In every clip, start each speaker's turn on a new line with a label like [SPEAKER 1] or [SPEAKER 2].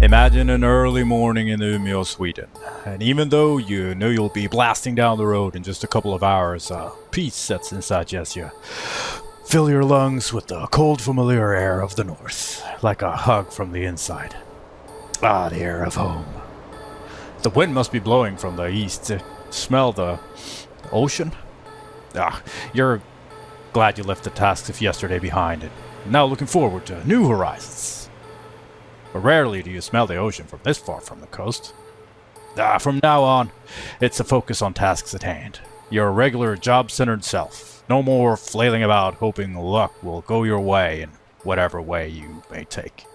[SPEAKER 1] Imagine an early morning in Umeå, Sweden, and even though you know you'll be blasting down the road in just a couple of hours, peace sets inside you as you fill your lungs with the cold familiar air of the north, like a hug from the inside. Ah, the air of home. The wind must be blowing from the east. Smell the ocean? You're glad you left the tasks of yesterday behind and now looking forward to new horizons. But rarely do you smell the ocean from this far from the coast. From now on, it's a focus on tasks at hand. Your regular job-centered self. No more flailing about hoping luck will go your way in whatever way you may take.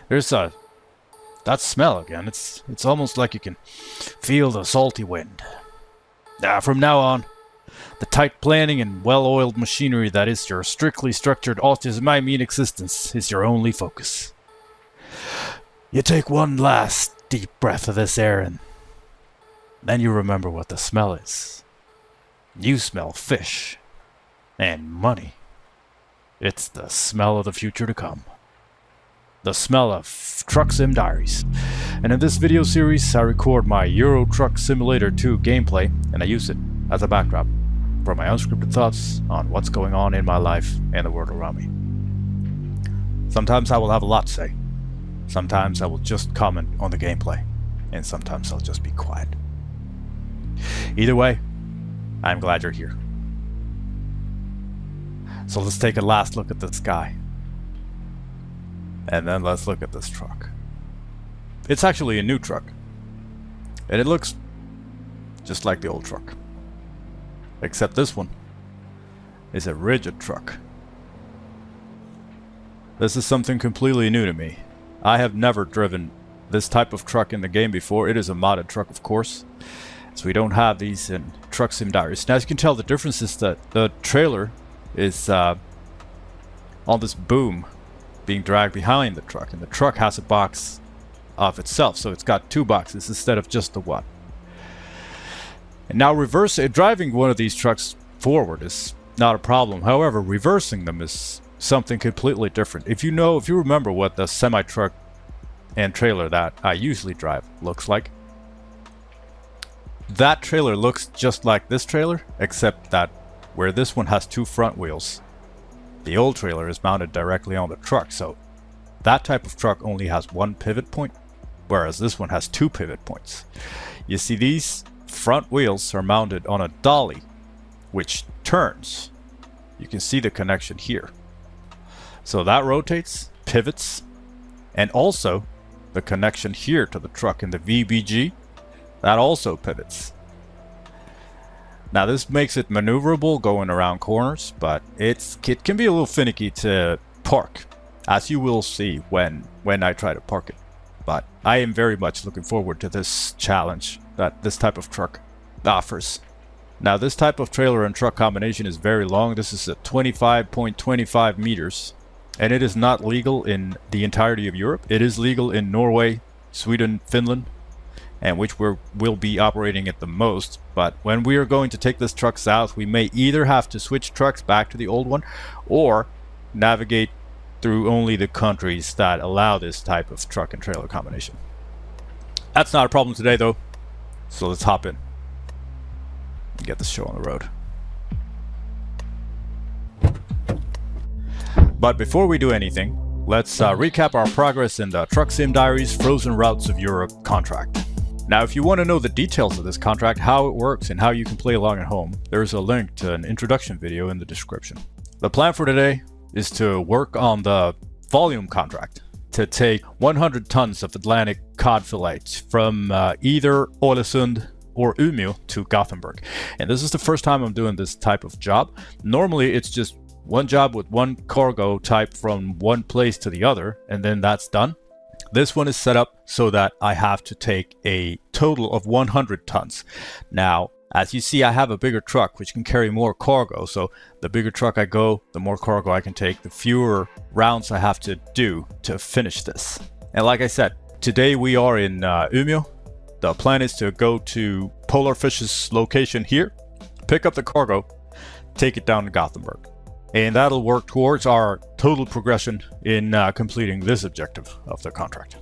[SPEAKER 1] There's that smell again. It's almost like you can feel the salty wind. From now on, the tight planning and well-oiled machinery that is your strictly structured autism existence is your only focus. You take one last deep breath of this air and then you remember what the smell is. You smell fish and money. It's the smell of the future to come. The smell of Truck Sim Diaries. And in this video series, I record my Euro Truck Simulator 2 gameplay and I use it as a backdrop for my unscripted thoughts on what's going on in my life and the world around me. Sometimes I will have a lot to say. Sometimes I will just comment on the gameplay, and sometimes I'll just be quiet. Either way, I'm glad you're here. So let's take a last look at the sky. And then let's look at this truck. It's actually a new truck. And it looks just like the old truck. Except this one is a rigid truck. This is something completely new to me. I have never driven this type of truck in the game before. It is a modded truck, of course. So we don't have these in Truck Sim Diaries. Now, as you can tell, the difference is that the trailer is on this boom being dragged behind the truck. And the truck has a box of itself. So it's got two boxes instead of just the one. And now driving one of these trucks forward is not a problem. However, reversing them is something completely different. If you remember what the semi-truck and trailer that I usually drive looks like, that trailer looks just like this trailer, except that where this one has two front wheels, the old trailer is mounted directly on the truck. So that type of truck only has one pivot point, whereas this one has two pivot points. You see, these front wheels are mounted on a dolly, which turns. You can see the connection here. So that rotates, pivots, and also the connection here to the truck in the VBG, that also pivots. Now this makes it maneuverable going around corners, but it can be a little finicky to park, as you will see when I try to park it. But I am very much looking forward to this challenge that this type of truck offers. Now this type of trailer and truck combination is very long. This is a 25.25 meters. And it is not legal in the entirety of Europe. It is legal in Norway, Sweden, Finland, and which we'll be operating at the most. But when we are going to take this truck south, we may either have to switch trucks back to the old one or navigate through only the countries that allow this type of truck and trailer combination. That's not a problem today though. So let's hop in and get this show on the road. But before we do anything, let's recap our progress in the Truck Sim Diaries Frozen Routes of Europe contract. Now, if you want to know the details of this contract, how it works, and how you can play along at home, there's a link to an introduction video in the description. The plan for today is to work on the volume contract, to take 100 tons of Atlantic cod fillets from either Ålesund or Umeå to Gothenburg. And this is the first time I'm doing this type of job. Normally, it's just one job with one cargo type from one place to the other, and then that's done. This one is set up so that I have to take a total of 100 tons. Now, as you see, I have a bigger truck which can carry more cargo. So the bigger truck I go, the more cargo I can take, the fewer rounds I have to do to finish this. And like I said, today we are in Umeå. The plan is to go to Polarfish's location here, pick up the cargo, take it down to Gothenburg. And that'll work towards our total progression in completing this objective of the contract.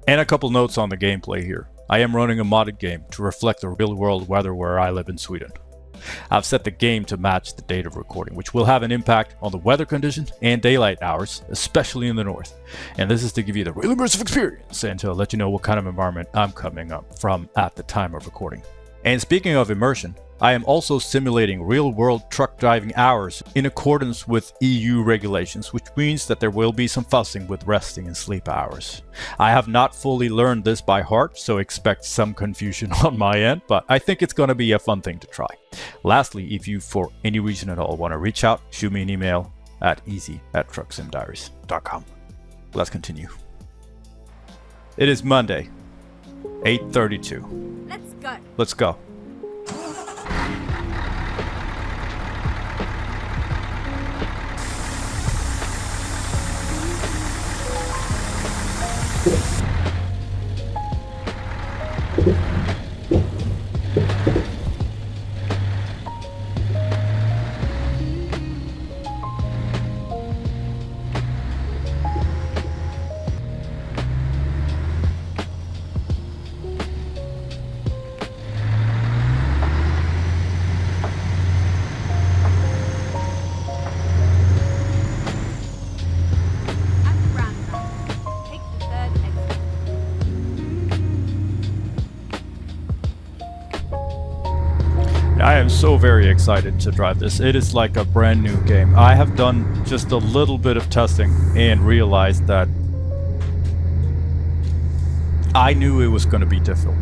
[SPEAKER 1] And a couple notes on the gameplay here. I am running a modded game to reflect the real world weather where I live in Sweden. I've set the game to match the date of recording, which will have an impact on the weather conditions and daylight hours, especially in the north. And this is to give you the real immersive experience and to let you know what kind of environment I'm coming up from at the time of recording. And speaking of immersion, I am also simulating real-world truck driving hours in accordance with EU regulations, which means that there will be some fussing with resting and sleep hours. I have not fully learned this by heart, so expect some confusion on my end, but I think it's going to be a fun thing to try. Lastly, if you for any reason at all want to reach out, shoot me an email at easy@trucksimdiaries.com. Let's continue. It is Monday, 8:32.
[SPEAKER 2] Let's go.
[SPEAKER 1] Let's go. I am so very excited to drive this. It is like a brand new game. I have done just a little bit of testing and realized that I knew it was going to be difficult.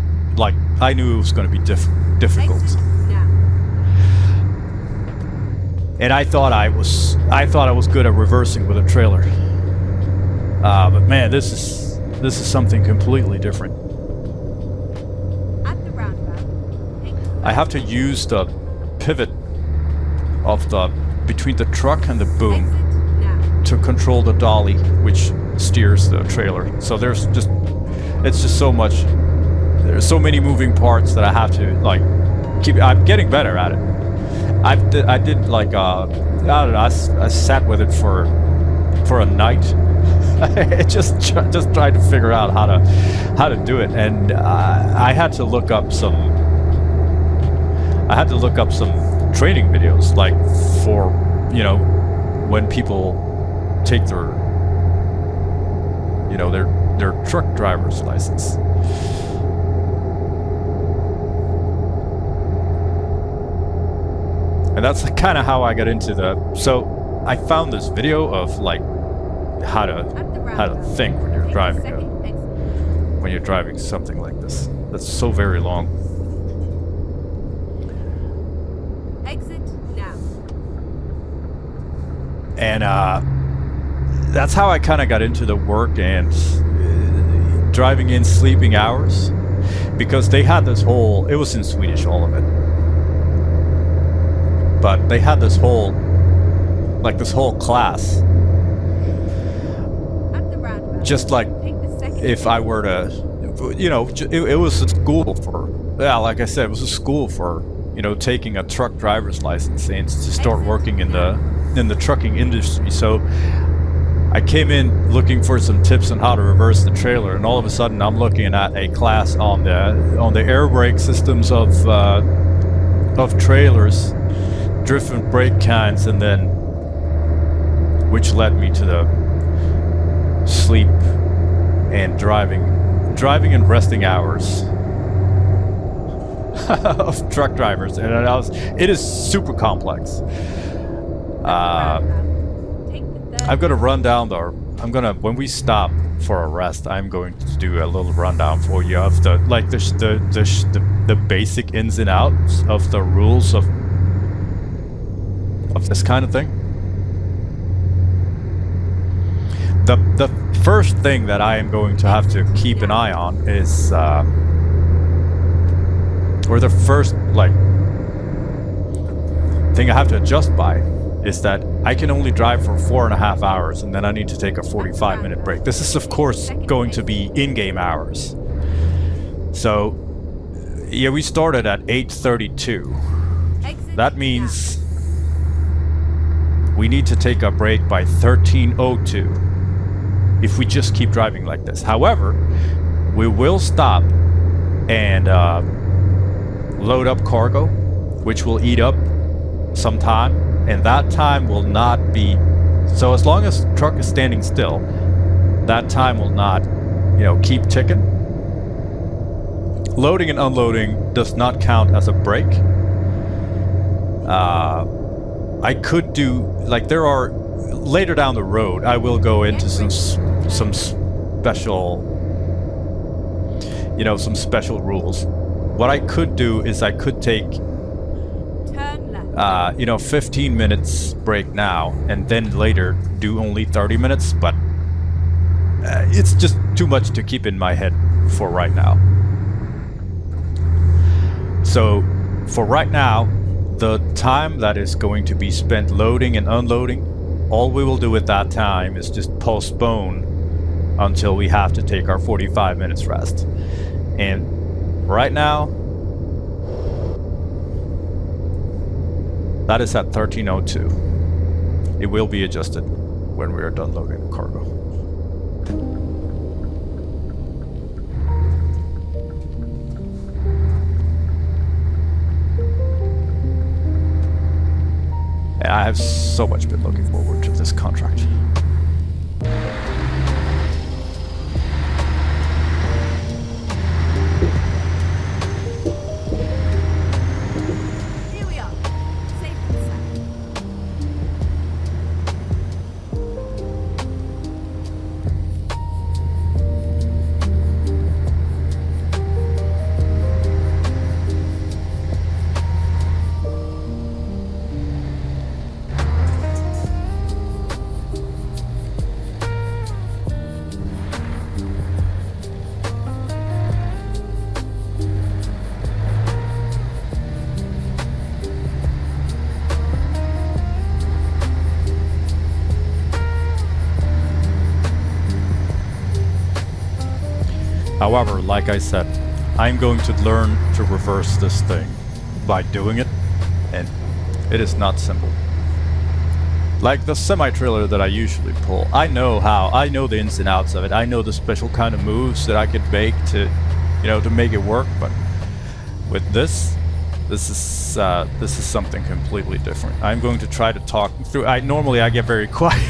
[SPEAKER 1] I knew it was going to be difficult. And I thought I was good at reversing with a trailer. But man, this is something completely different. I have to use the pivot of between the truck and the boom to control the dolly, which steers the trailer. So it's just so much. There's so many moving parts that I have to keep. I'm getting better at it. I did I don't know. I sat with it for a night. just tried to figure out how to do it, and I had to look up some. I had to look up some training videos, for, when people take their truck driver's license. And that's kind of how I got into so I found this video of how to think when you're driving something like this. That's so very long. And that's how I kind of got into the work and driving in sleeping hours, because they had this whole, it was in Swedish, all of it, but they had this whole class, just if I were to, it was a school for, like I said, it was a school for, taking a truck driver's license and to start working in the trucking industry. So I came in looking for some tips on how to reverse the trailer, and all of a sudden I'm looking at a class on the air brake systems of trailers, different brake kinds, and then which led me to the sleep and driving and resting hours of truck drivers. And it is super complex. I'm gonna run down when we stop for a rest, I'm going to do a little rundown for you of the basic ins and outs of the rules of this kind of thing. The first thing that I am going to have to keep an eye on is or the first thing I have to adjust by is that I can only drive for 4.5 hours, and then I need to take a 45-minute break. This is, of course, going to be in-game hours. So, yeah, we started at 8:32. That means we need to take a break by 13:02 if we just keep driving like this. However, we will stop and load up cargo, which will eat up some time, and that time will not be... So as long as the truck is standing still, that time will not, keep ticking. Loading and unloading does not count as a break. I could do, there are, later down the road, I will go into some special, some special rules. What I could do is I could take, 15 minutes break now, and then later do only 30 minutes, but it's just too much to keep in my head for right now. So, for right now, the time that is going to be spent loading and unloading, all we will do at that time is just postpone until we have to take our 45 minutes rest. And right now, that is at 13:02. It will be adjusted when we are done loading the cargo. I have so much been looking forward to this contract.
[SPEAKER 2] Here we are, safe and sound.
[SPEAKER 1] However, like I said, I'm going to learn to reverse this thing by doing it, and it is not simple. Like the semi-trailer that I usually pull, I know the ins and outs of it. I know the special kind of moves that I could make to, to make it work, but with this is something completely different. I'm going to try to talk through. Normally I get very quiet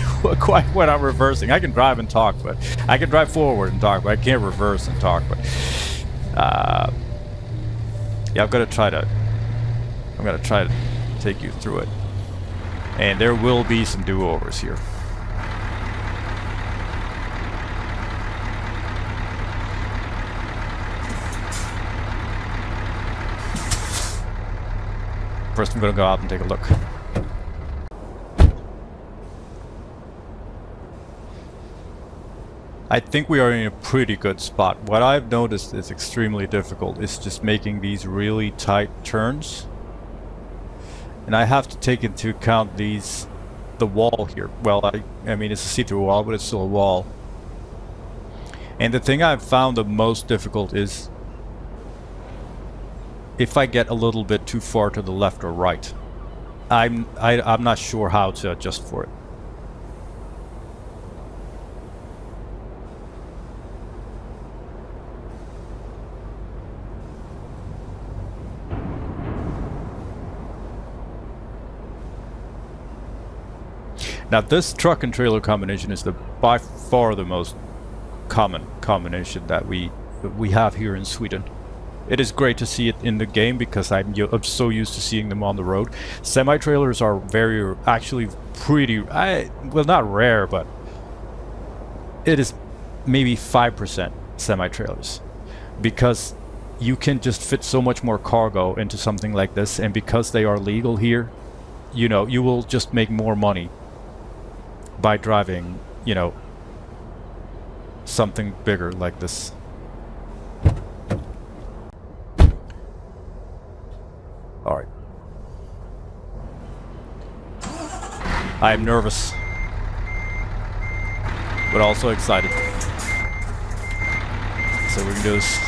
[SPEAKER 1] when I'm reversing. I can drive and talk, but I can drive forward and talk, but I can't reverse and talk. But yeah, I'm gonna try to take you through it, and there will be some do-overs here. First, I'm gonna go out and take a look. I think we are in a pretty good spot. What I've noticed is extremely difficult is just making these really tight turns. And I have to take into account the wall here. Well, I mean, it's a see-through wall, but it's still a wall. And the thing I've found the most difficult is if I get a little bit too far to the left or right. I'm not sure how to adjust for it. Now this truck and trailer combination is by far the most common combination that we have here in Sweden. It is great to see it in the game because I'm so used to seeing them on the road. Semi-trailers are actually pretty, well, not rare, but it is maybe 5% semi-trailers, because you can just fit so much more cargo into something like this, and because they are legal here, you will just make more money by driving, something bigger like this. All right. I am nervous, but also excited. So we can do this.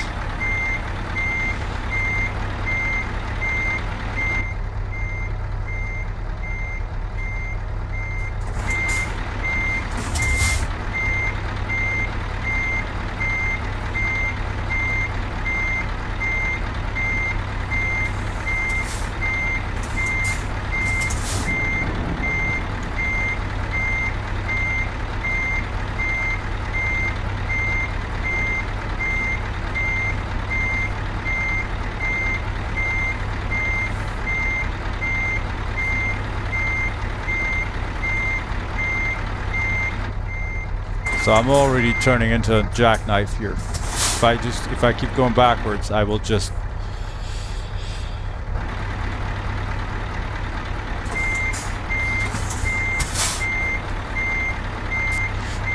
[SPEAKER 1] So I'm already turning into a jackknife here. If I keep going backwards, I will just...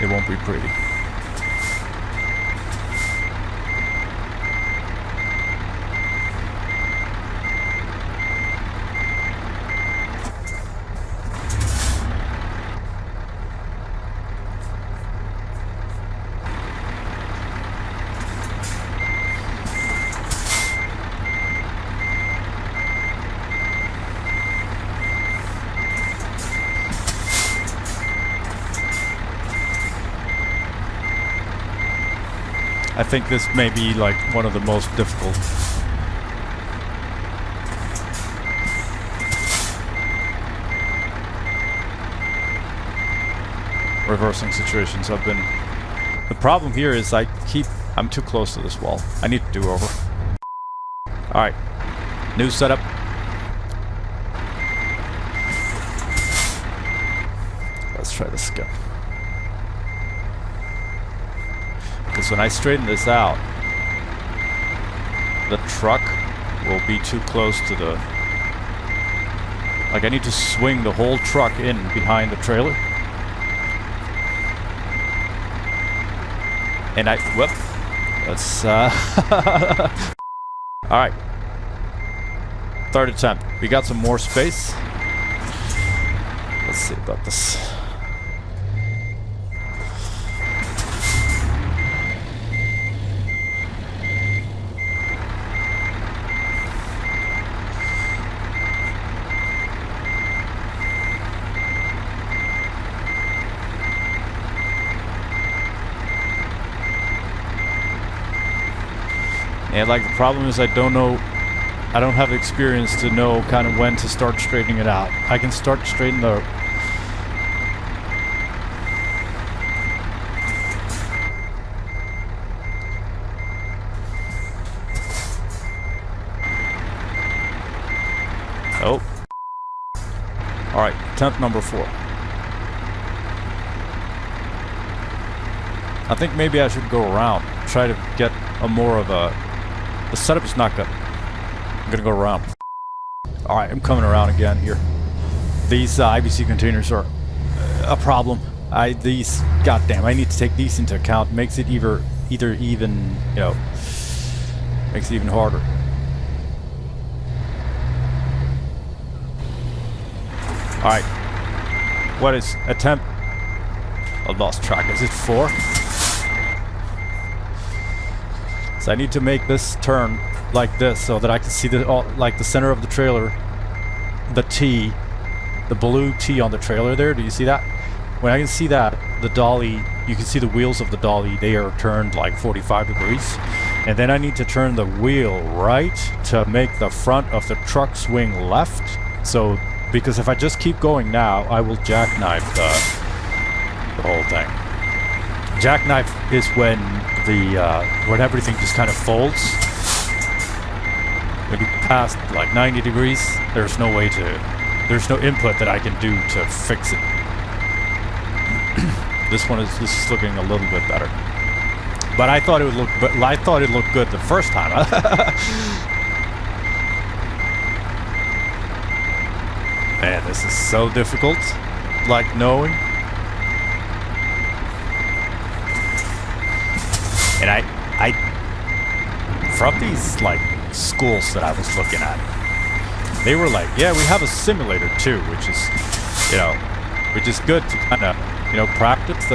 [SPEAKER 1] It won't be pretty. I think this may be like one of the most difficult reversing situations I've been. The problem here is I'm too close to this wall. I need to do over. Alright. New setup. Let's try to skip. Because when I straighten this out, the truck will be too close to the... Like, I need to swing the whole truck in behind the trailer. And whoop. Let's, Alright. Third attempt. We got some more space. Let's see about this. And like the problem is I don't have experience to know kind of when to start straightening it out. I can start straightening the... Oh. Alright, attempt number 4. I think maybe I should go around, try to get a more of a... The setup is not good. I'm gonna go around. Alright, I'm coming around again here. These IBC containers are a problem. Goddamn, I need to take these into account. Makes it either even, you know, makes it even harder. Alright. What is attempt? I lost track. Is it 4? So I need to make this turn like this so that I can see like the center of the trailer, the T, the blue T on the trailer there. Do you see that? When I can see that, the dolly, you can see the wheels of the dolly, they are turned like 45 degrees. And then I need to turn the wheel right to make the front of the truck swing left. So, because if I just keep going now, I will jackknife the whole thing. Jackknife is when when everything just kind of folds. When you pass like 90 degrees, there's no input that I can do to fix it. This is looking a little bit better. But I thought it looked good the first time. Man, this is so difficult. Like knowing. And I from these like schools that I was looking at, they were like, yeah, we have a simulator too, which is good to kind of, you know, practice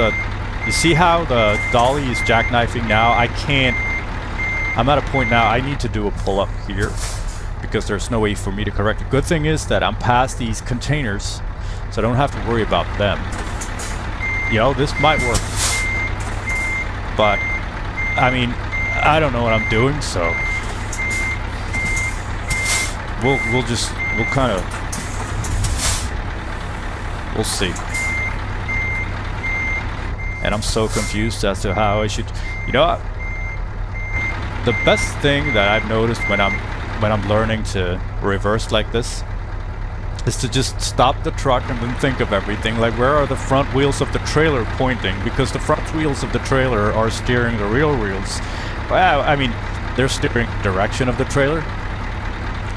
[SPEAKER 1] you see how the dolly is jackknifing now? I'm at a point now, I need to do a pull-up here because there's no way for me to correct it. Good thing is that I'm past these containers, so I don't have to worry about them. You know, this might work. But I mean, I don't know what I'm doing, so we'll see. And I'm so confused as to how I should, you know, the best thing that I've noticed when I'm learning to reverse like this is to just stop the truck and then think of everything. Like, where are the front wheels of the trailer pointing? Because the front wheels of the trailer are steering the rear wheels. Well, I mean, they're steering the direction of the trailer.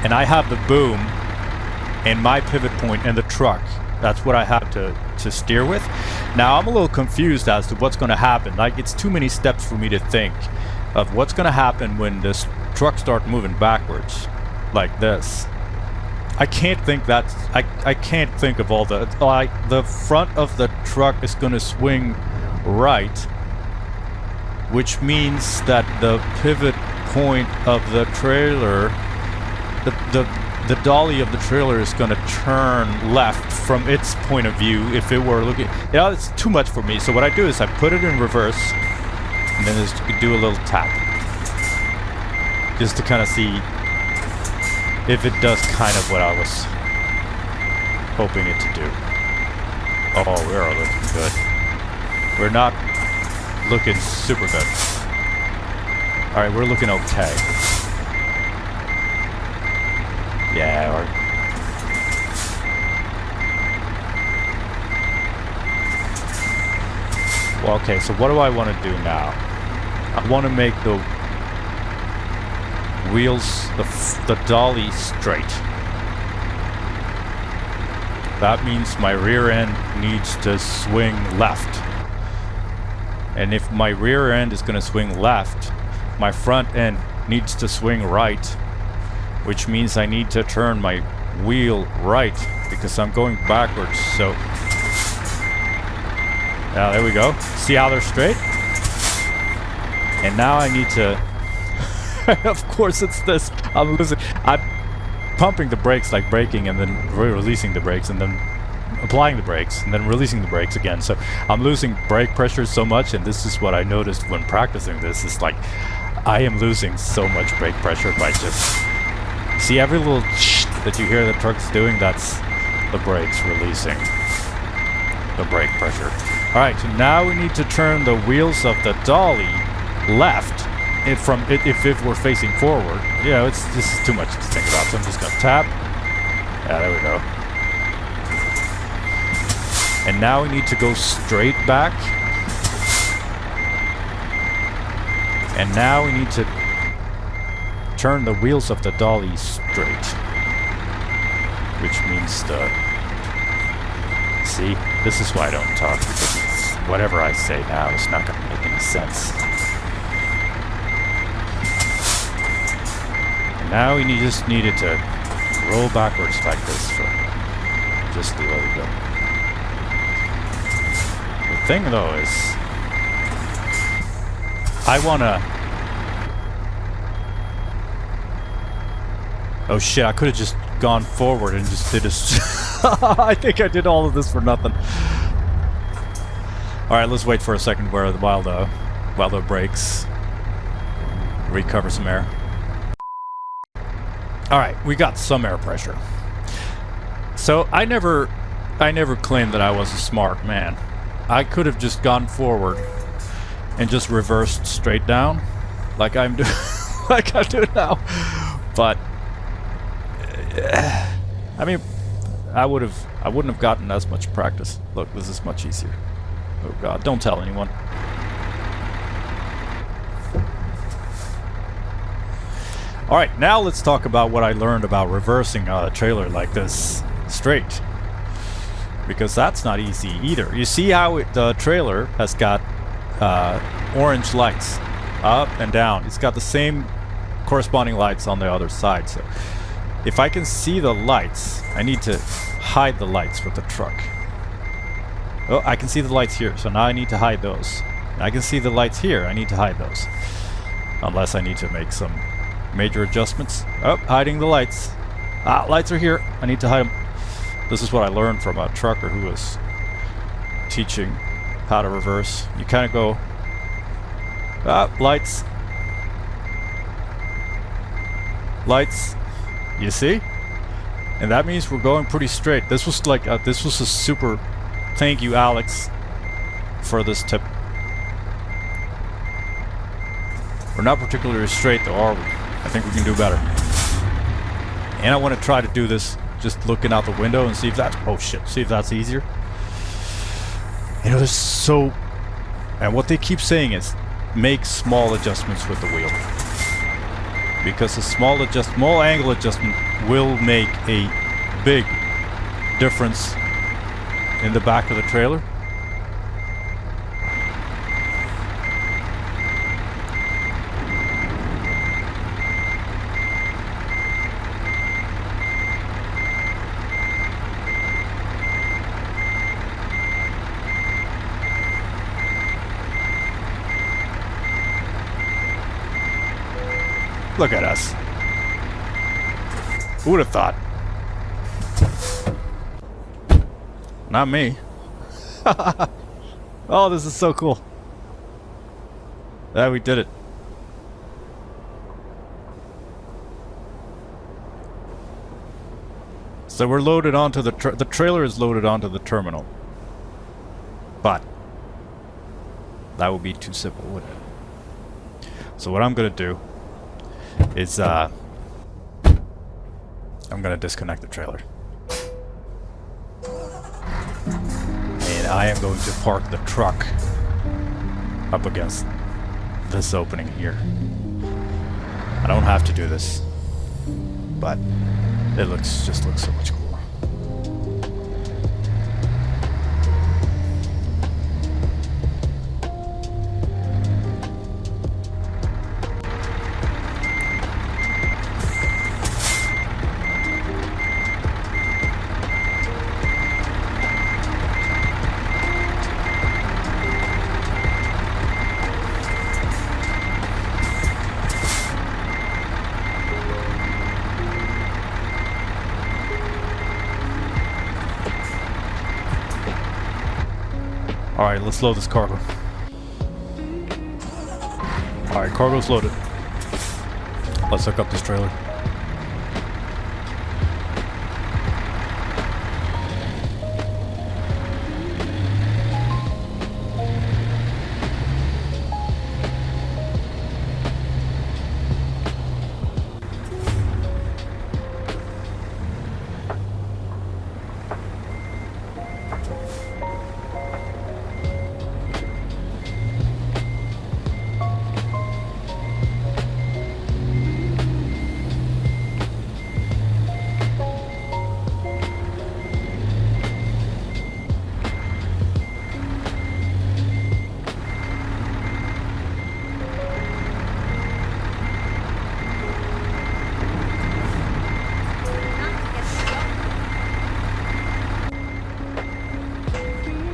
[SPEAKER 1] And I have the boom and my pivot point in the truck. That's what I have to steer with. Now, I'm a little confused as to what's going to happen. Like, it's too many steps for me to think of what's going to happen when this truck starts moving backwards like this. I can't think that. I can't think of all the... Like, the front of the truck is going to swing right, which means that the pivot point of the trailer, the dolly of the trailer is going to turn left from its point of view if it were looking... Yeah, it's too much for me. So what I do is I put it in reverse and then just do a little tap just to kind of see if it does kind of what I was hoping it to do. Oh, we are looking good. We're not looking super good. Alright, we're looking okay. Yeah, well, okay, so what do I want to do now? I want to make the wheels, the dolly straight. That means my rear end needs to swing left. And if my rear end is going to swing left, my front end needs to swing right, which means I need to turn my wheel right because I'm going backwards. So, now there we go. See how they're straight? And now I need to... Of course it's this. I'm pumping the brakes like braking and then releasing the brakes and then applying the brakes and then releasing the brakes again. So I'm losing brake pressure so much, and this is what I noticed when practicing this. It's like I am losing so much brake pressure by just... See, every little that you hear the truck's doing, that's the brakes releasing the brake pressure. Alright, so now we need to turn the wheels of the dolly left. If we're facing forward. Yeah, this is too much to think about, so I'm just gonna tap. Yeah, there we go. And now we need to go straight back. And now we need to turn the wheels of the dolly straight. Which means see, this is why I don't talk, because whatever I say now is not gonna make any sense. Now we just needed to roll backwards like this for just a little bit. The thing though is, I wanna... Oh shit, I could have just gone forward and just did a... I think I did all of this for nothing. Alright, let's wait for a second while the brakes recover some air. Alright, we got some air pressure. So I never claimed that I was a smart man. I could have just gone forward and just reversed straight down like I'm doing like I do now. But I mean, I wouldn't have gotten as much practice. Look, this is much easier. Oh god, don't tell anyone. Alright, now let's talk about what I learned about reversing a trailer like this straight. Because that's not easy either. You see how the trailer has got orange lights up and down. It's got the same corresponding lights on the other side. So if I can see the lights, I need to hide the lights with the truck. Oh, I can see the lights here, so now I need to hide those. I can see the lights here, I need to hide those. Unless I need to make some major adjustments. Oh, hiding the lights. Ah, lights are here. I need to hide them. This is what I learned from a trucker who was teaching how to reverse. You kind of go, lights. Lights. You see? And that means we're going pretty straight. This was like, this was a super... Thank you, Alex, for this tip. We're not particularly straight though, are we? I think we can do better. And I want to try to do this just looking out the window and see if that's... Oh shit, see if that's easier. You know, there's so And what they keep saying is, make small adjustments with the wheel. Because a small angle adjustment will make a big difference in the back of the trailer. Look at us. Who would have thought? Not me. Oh, this is so cool. Yeah, we did it. So we're loaded onto the trailer is loaded onto the terminal. But that would be too simple, wouldn't it? So what I'm gonna do is I'm gonna disconnect the trailer. And I am going to park the truck up against this opening here. I don't have to do this, but it just looks so much cooler. Alright, let's load this cargo. Alright, cargo's loaded. Let's hook up this trailer.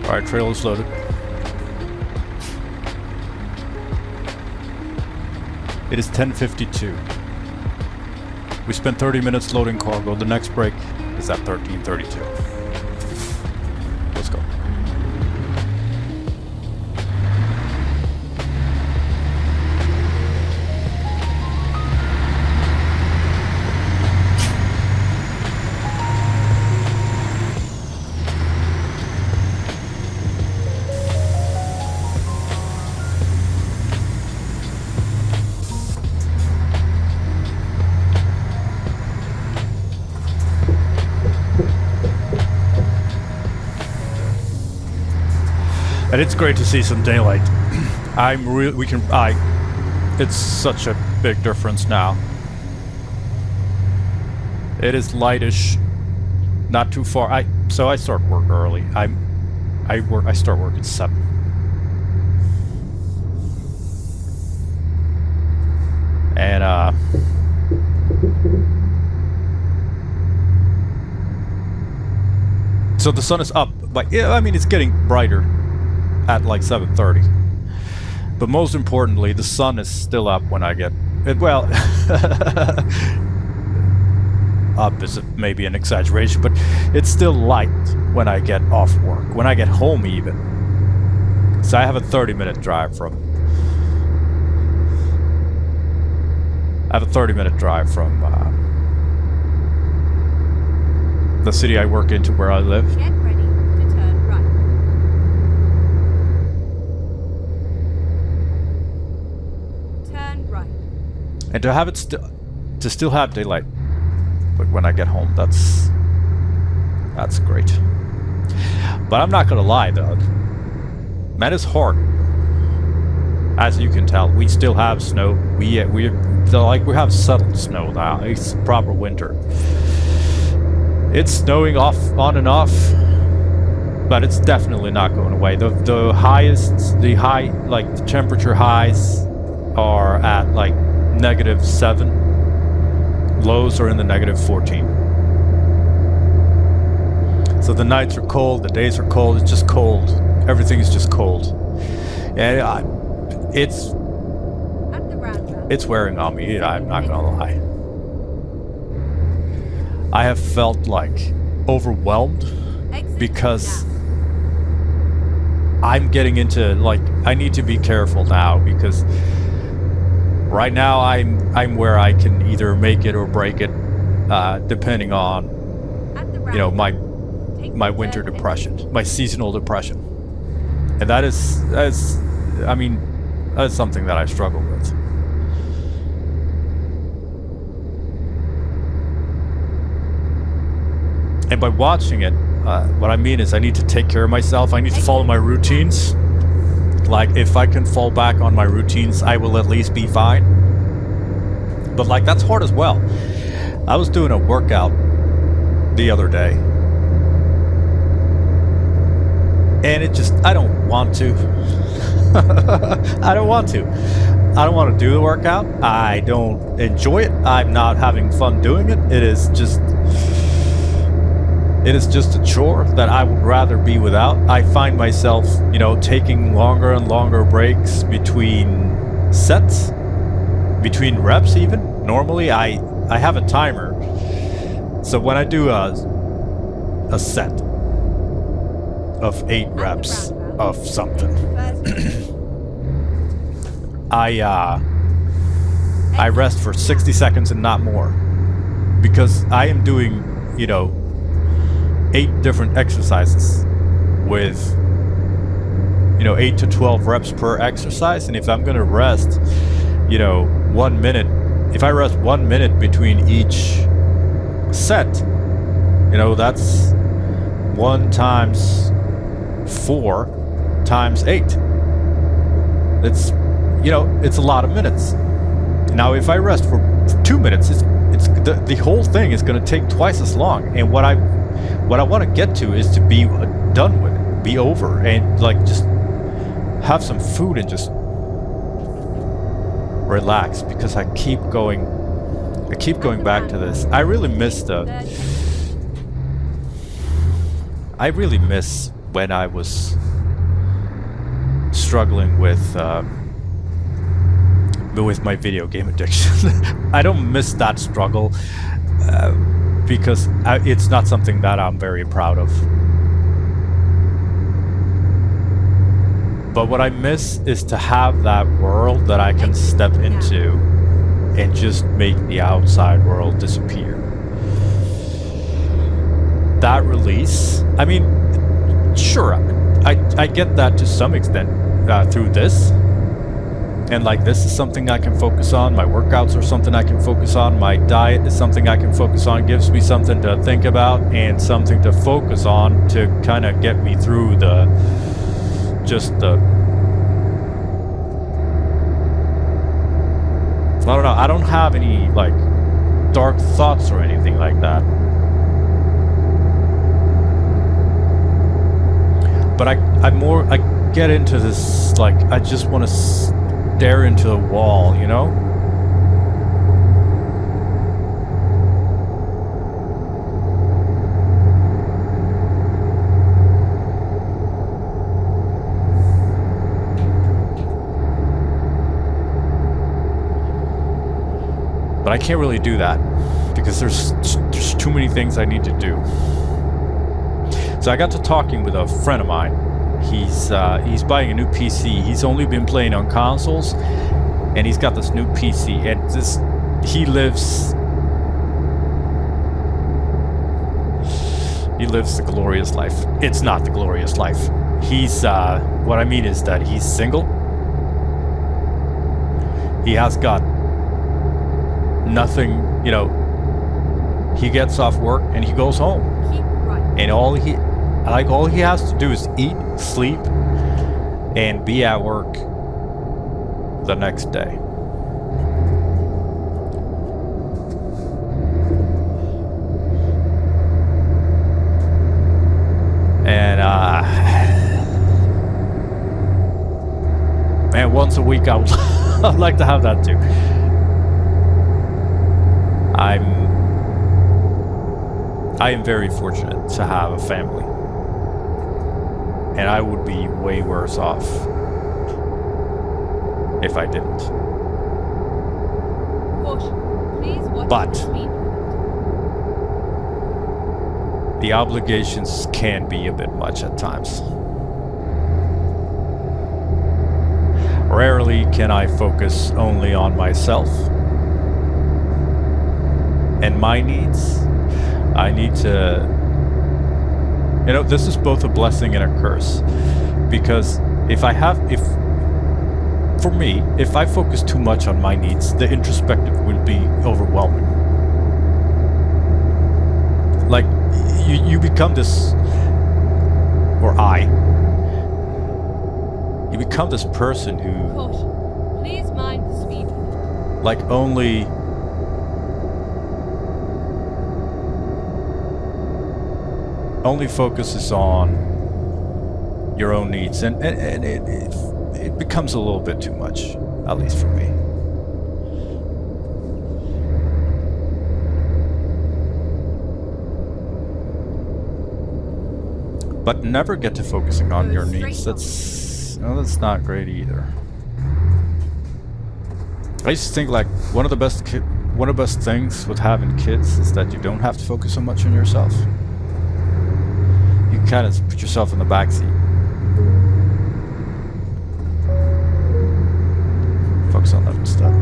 [SPEAKER 1] Alright, trailer's loaded. It is 10:52. We spent 30 minutes loading cargo. The next break is at 13:32. Let's go. And it's great to see some daylight. It's such a big difference now. It is lightish, not too far. So I start work early. I start work at 7. And so the sun is up, but yeah, I mean it's getting brighter at like 7:30. But most importantly, the sun is still up when I get it. Well, up is maybe an exaggeration, but it's still light when I get off work, when I get home even. So I have a 30-minute drive from the city I work in to where I live.
[SPEAKER 2] Get ready to turn right. Turn right.
[SPEAKER 1] And to have it to still have daylight, but when I get home, that's great. But I'm not gonna lie though, man, it's hard. as you can tell, we still have snow. We have settled snow now. It's proper winter. It's snowing on and off, but it's definitely not going away. The temperature highs are at like -7. Lows are in the -14. So the nights are cold, the days are cold. It's just cold. Everything is just cold, and it's wearing on me. I'm not gonna lie. I have felt like overwhelmed because I'm getting into like I need to be careful now because right now I'm where I can either make it or break it, depending on my winter depression, my seasonal depression, and that is something that I struggle with. And by watching it, what I mean is I need to take care of myself. I need to follow my routines. Like, if I can fall back on my routines, I will at least be fine. But, like, that's hard as well. I was doing a workout the other day. And it just, I don't want to. I don't want to. I don't want to do the workout. I don't enjoy it. I'm not having fun doing it. It is just a chore that I would rather be without. I find myself, taking longer and longer breaks between sets, between reps even. Normally I have a timer. So when I do a set of 8 reps of something, I rest for 60 seconds and not more, because I am doing, 8 different exercises with 8 to 12 reps per exercise. And if I'm gonna rest 1 minute, if I rest 1 minute between each set, that's 1 times 4 times 8. It's it's a lot of minutes. Now if I rest for 2 minutes, it's the whole thing is gonna take twice as long. And what I want to get to is to be done with it, be over, and like just have some food and just relax, because I keep going back to this. I really miss when I was struggling with my video game addiction. I don't miss that struggle. Because it's not something that I'm very proud of. But what I miss is to have that world that I can step into and just make the outside world disappear. That release, I mean, sure, I get that to some extent through this. And like, this is something I can focus on. My workouts are something I can focus on. My diet is something I can focus on. It gives me something to think about and something to focus on to kind of get me through I don't know. I don't have any like dark thoughts or anything like that. But I get into this, like, I just want to stare into the wall, But I can't really do that because there's too many things I need to do. So I got to talking with a friend of mine. He's buying a new PC. He's only been playing on consoles, and he's got this new PC. And he lives the glorious life. It's not the glorious life. He's what I mean is that he's single. He has got nothing. He gets off work and he goes home, and all he has to do is eat, sleep, and be at work the next day. And man, once a week I'd like to have that too. I am very fortunate to have a family, and I would be way worse off if I didn't.
[SPEAKER 2] Please watch
[SPEAKER 1] But
[SPEAKER 2] the speed.
[SPEAKER 1] the obligations can be a bit much at times. Rarely can I focus only on myself and my needs. I need to, this is both a blessing and a curse, because if I focus too much on my needs, the introspective will be overwhelming. Like, you become this, or you become this person who,
[SPEAKER 2] Please mind the speed.
[SPEAKER 1] like, only focuses on your own needs, and it becomes a little bit too much, at least for me. But never get to focusing on your needs. That's not great either. I used to think like one of the best things with having kids is that you don't have to focus so much on yourself. You can kind of put yourself in the backseat. Focus on that instead.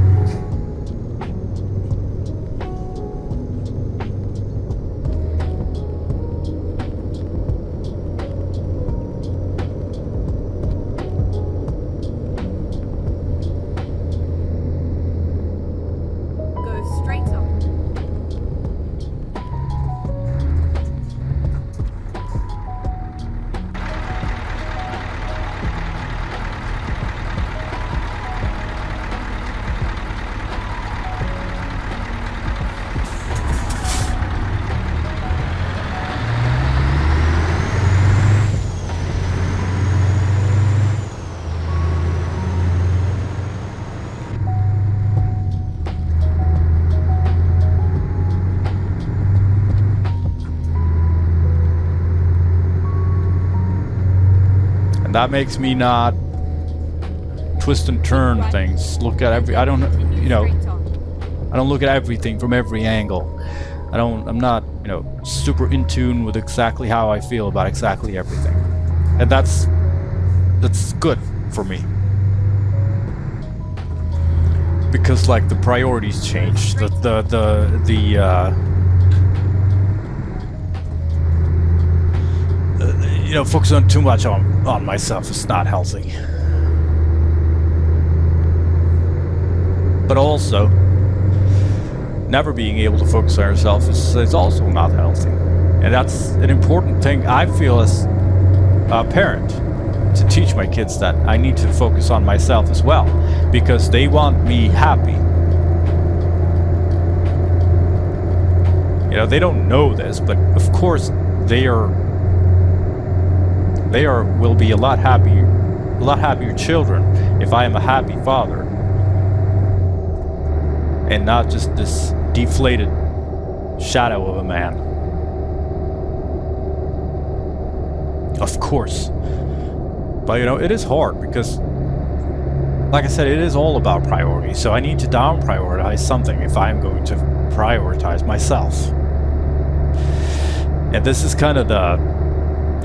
[SPEAKER 1] And that makes me not twist and turn things. I don't look at everything from every angle. I'm not, super in tune with exactly how I feel about exactly everything. And that's good for me. Because like the priorities change. Focus on too much on myself is not healthy. But also, never being able to focus on yourself is also not healthy. And that's an important thing I feel as a parent, to teach my kids that I need to focus on myself as well, because they want me happy. They don't know this, but of course they will be a lot happier children if I am a happy father and not just this deflated shadow of a man. Of course. But it is hard because, like I said, it is all about priorities. So I need to down prioritize something if I'm going to prioritize myself. And this is kind of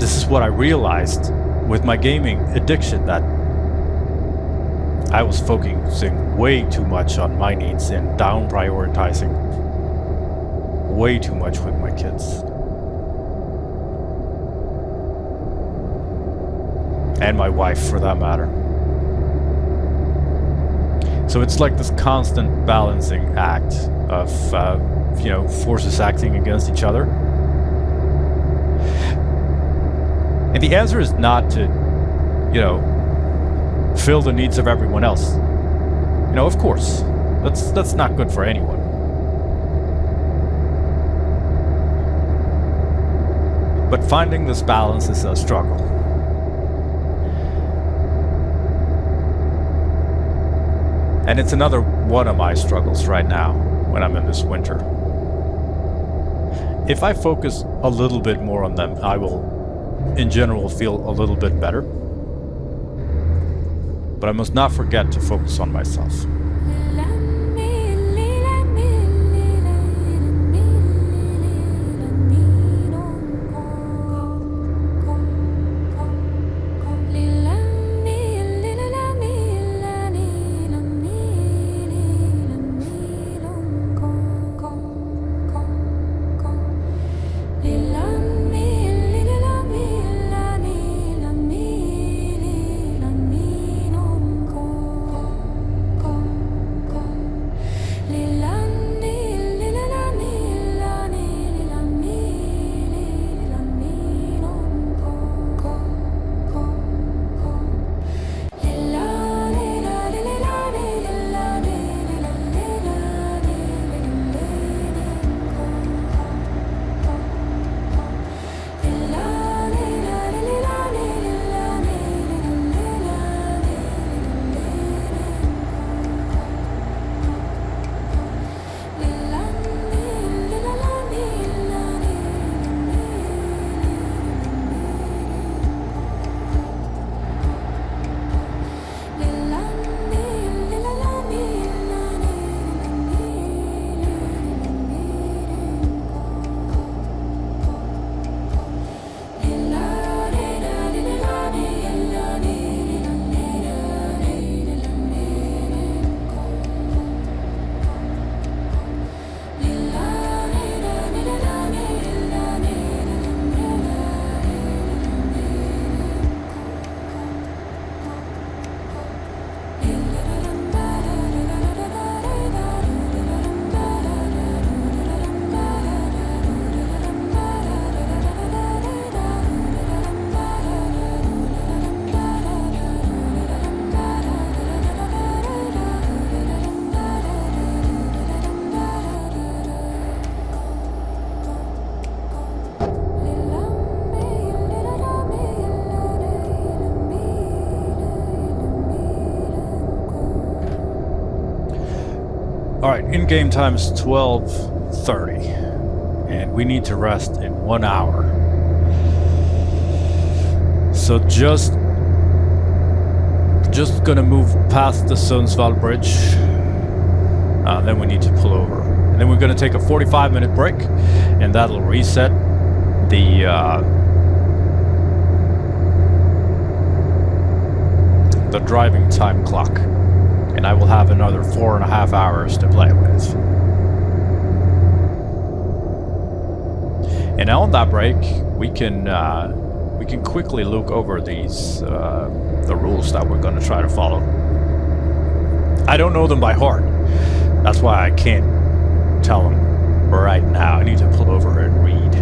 [SPEAKER 1] this is what I realized with my gaming addiction, that I was focusing way too much on my needs and down prioritizing way too much with my kids. And my wife, for that matter. So it's like this constant balancing act of, forces acting against each other. And the answer is not to, fill the needs of everyone else. know, of course, that's not good for anyone. But finding this balance is a struggle. And it's another one of my struggles right now when I'm in this winter. If I focus a little bit more on them, I will, in general, feel a little bit better. But I must not forget to focus on myself. Alright, in-game time is 12:30, and we need to rest in 1 hour. So just gonna move past the Sundsvall Bridge, then we need to pull over. And then we're gonna take a 45-minute break, and that'll reset the driving time clock. And I will have another 4.5 hours to play with. And on that break, we can quickly look over these the rules that we're going to try to follow. I don't know them by heart. That's why I can't tell them right now. I need to pull over and read,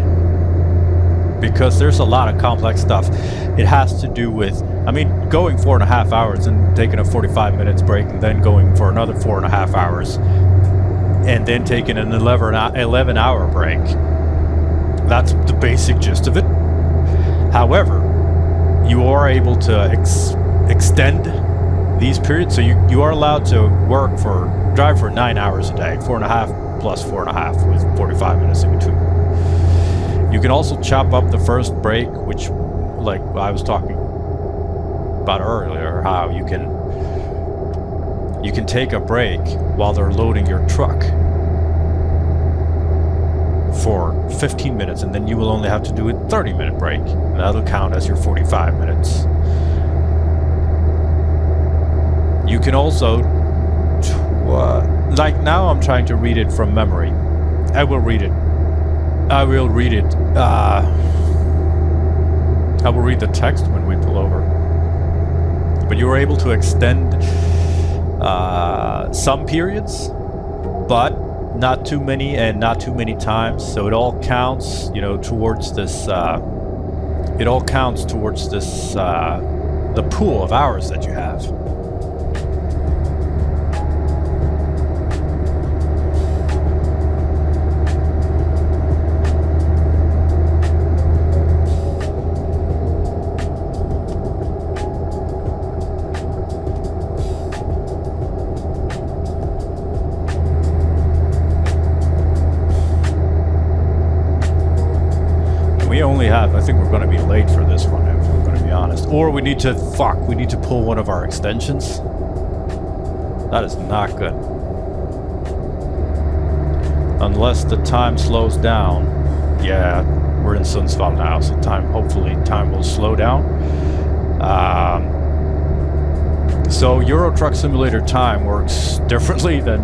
[SPEAKER 1] because there's a lot of complex stuff. It has to do with, I mean, going 4.5 hours and taking a 45 minutes break, and then going for another 4.5 hours, and then taking an 11-hour break. That's the basic gist of it. However, you are able to extend these periods, so you are allowed to drive for 9 hours a day, 4.5 plus 4.5 with 45 minutes in between. You can also chop up the first break, which, like I was talking about earlier, how you can take a break while they're loading your truck for 15 minutes, and then you will only have to do a 30-minute break, and that'll count as your 45 minutes. You can also like now I'm trying to read it from memory. I will read it. I will read the text when we pull over. But you are able to extend some periods, but not too many and not too many times. So it all counts, towards this. It all counts towards this the pool of hours that you have. only have, I think we're gonna be late for this one, if we're gonna be honest. Or we need to, we need to pull one of our extensions. That is not good. Unless the time slows down. Yeah, we're in Sundsvall now, so hopefully time will slow down. So Euro Truck Simulator time works differently than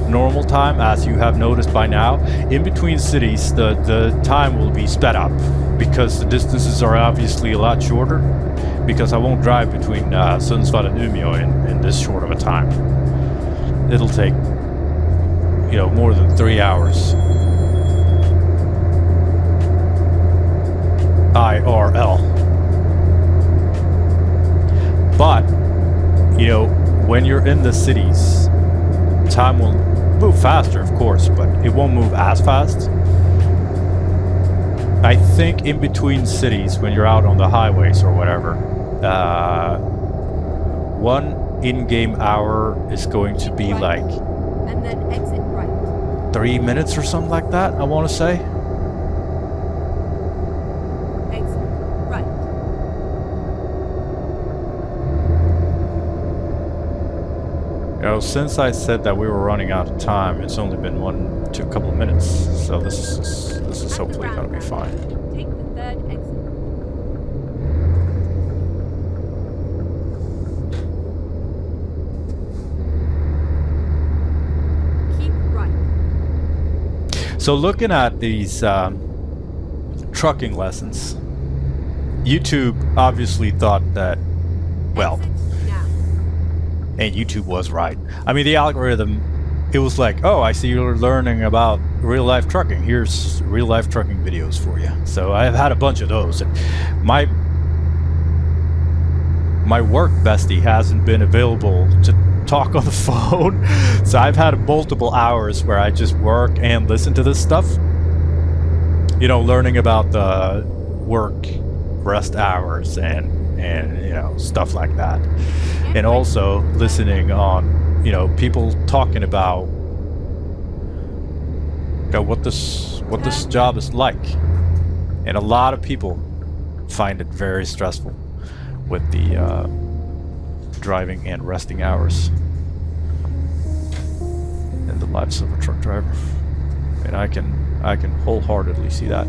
[SPEAKER 1] normal time, as you have noticed by now. In between cities, the time will be sped up because the distances are obviously a lot shorter, because I won't drive between Sundsvall and Umeå in this short of a time. It'll take, more than 3 hours. IRL. But when you're in the cities, time will move faster, of course, but it won't move as fast. I think in between cities, when you're out on the highways or whatever, 1 in-game hour is going to be
[SPEAKER 2] Right.
[SPEAKER 1] like
[SPEAKER 2] And then exit right.
[SPEAKER 1] 3 minutes or something like that, I want to say.
[SPEAKER 2] Exit right.
[SPEAKER 1] Since I said that we were running out of time, it's only been 1 to a couple of minutes, so this is
[SPEAKER 2] At the
[SPEAKER 1] hopefully gonna be
[SPEAKER 2] roundabout,
[SPEAKER 1] fine.
[SPEAKER 2] take the third exit. Keep right.
[SPEAKER 1] So looking at these trucking lessons, YouTube obviously thought that, well,
[SPEAKER 2] Exit now.
[SPEAKER 1] and YouTube was right. I mean, the algorithm, it was like, oh, I see you're learning about real-life trucking. Here's real-life trucking videos for you. So I've had a bunch of those. And my work bestie hasn't been available to talk on the phone. So I've had multiple hours where I just work and listen to this stuff. Learning about the work rest hours and stuff like that. And also listening on, people talking about what this job is like. And a lot of people find it very stressful with the driving and resting hours in the lives of a truck driver. And I can wholeheartedly see that.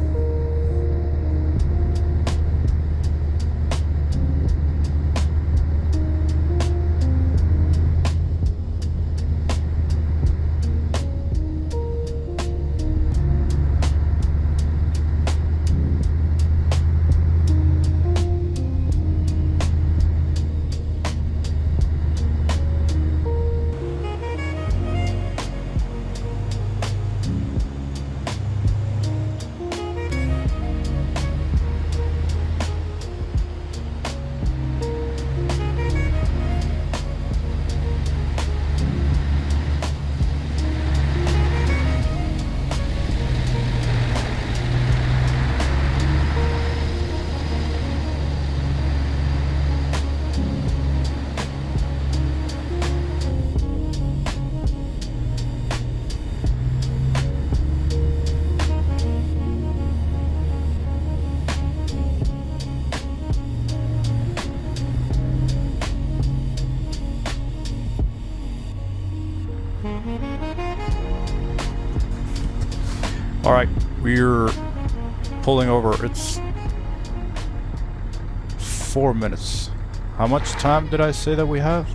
[SPEAKER 1] All right, we're pulling over. It's 4 minutes. How much time did I say that we have?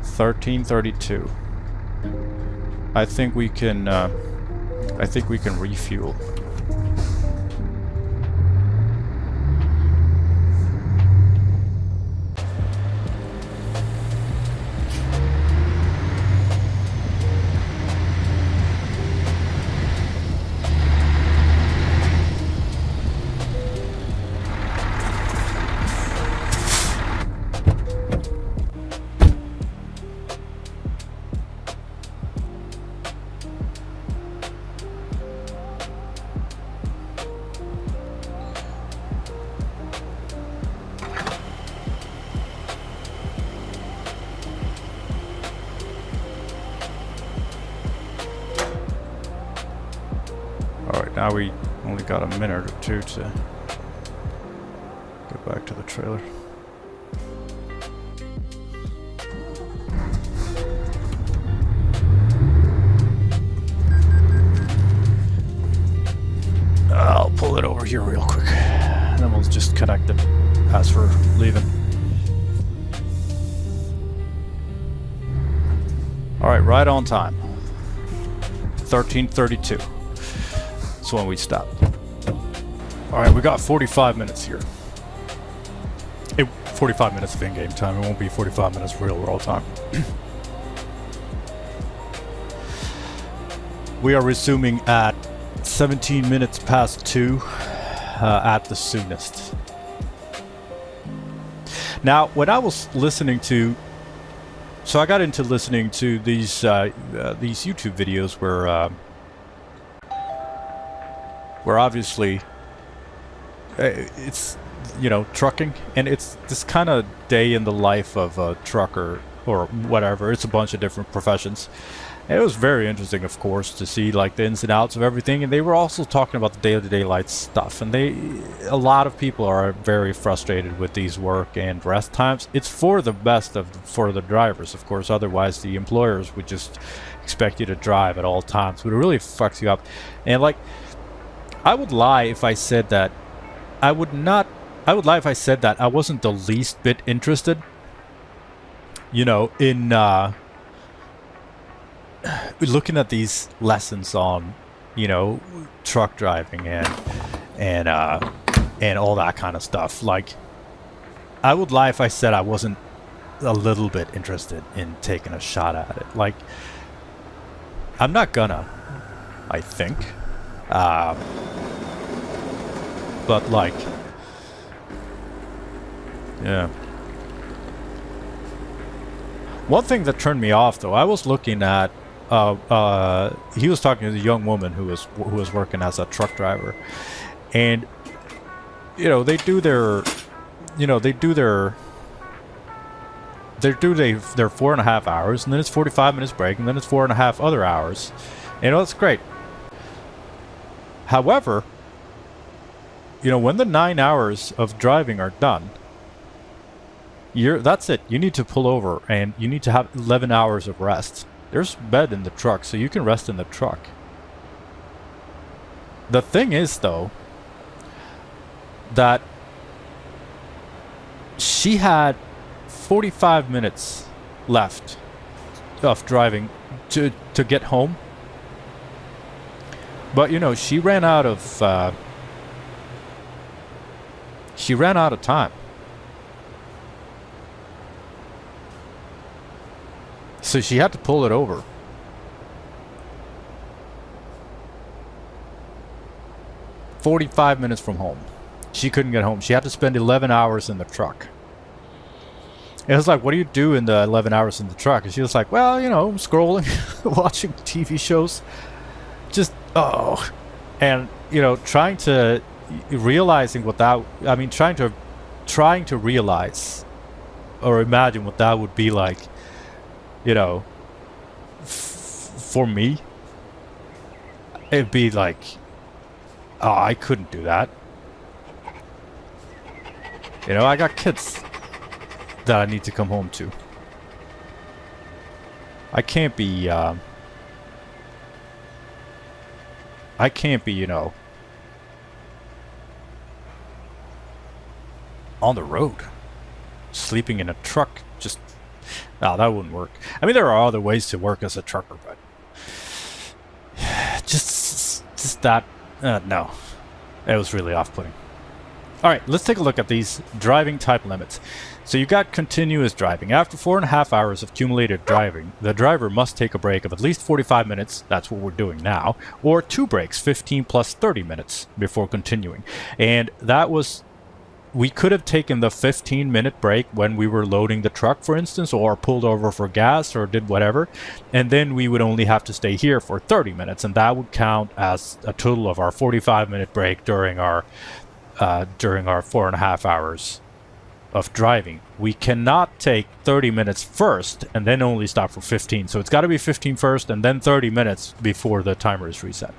[SPEAKER 1] 13:32. I think we can refuel. now we only got a minute or two to get back to the trailer. I'll pull it over here real quick, and then we'll just connect it as for leaving. Alright, right on time. 13:32. That's when we stopped. Alright, we got 45 minutes here. 45 minutes of in-game time. It won't be 45 minutes of real-world time. We are resuming at 17 minutes past 2 at the soonest. Now, when I was listening to... So I got into listening to these YouTube videos where obviously it's, you know, trucking, and it's this kind of day in the life of a trucker or whatever. It's a bunch of different professions. And it was very interesting, of course, to see like the ins and outs of everything, and they were also talking about the day-to-day life stuff, and a lot of people are very frustrated with these work and rest times. It's for the best for the drivers, of course, otherwise the employers would just expect you to drive at all times, but it really fucks you up. And like, I would lie if I said that I lie if I said that I wasn't the least bit interested, you know, in looking at these lessons on, you know, truck driving and all that kind of stuff. Like, I would lie if I said I wasn't a little bit interested in taking a shot at it. Like, I'm not gonna, I think, but like, yeah. One thing that turned me off, though, I was looking at. He was talking to the young woman who was working as a truck driver, and you know they do their 4.5 hours, and then it's 45 minutes break, and then it's 4.5 other hours. You know, that's great. However, you know, when the 9 hours of driving are done, that's it. You need to pull over, and you need to have 11 hours of rest. There's a bed in the truck, so you can rest in the truck. The thing is, though, that she had 45 minutes left of driving to get home. But, you know, she ran out of time. So she had to pull it over. "45 minutes from home. She couldn't get home. She had to spend 11 hours in the truck. And it was like, what do you do in the 11 hours in the truck? And she was like, well, you know, scrolling, watching TV shows. Just, oh. And, you know, trying to realize or imagine what that would be like. You know, for me, it'd be like, oh, I couldn't do that. You know, I got kids that I need to come home to. I can't be, you know, on the road, sleeping in a truck, just... No, that wouldn't work. I mean, there are other ways to work as a trucker, but just that, no. It was really off-putting. All right, let's take a look at these driving type limits. So you got continuous driving. After 4.5 hours of cumulative driving, the driver must take a break of at least 45 minutes, that's what we're doing now, or 2 breaks, 15 plus 30 minutes before continuing. And that was... We could have taken the 15-minute break when we were loading the truck, for instance, or pulled over for gas or did whatever, and then we would only have to stay here for 30 minutes, and that would count as a total of our 45-minute break during our 4.5 hours of driving. We cannot take 30 minutes first and then only stop for 15. So it's got to be 15 first and then 30 minutes before the timer is reset.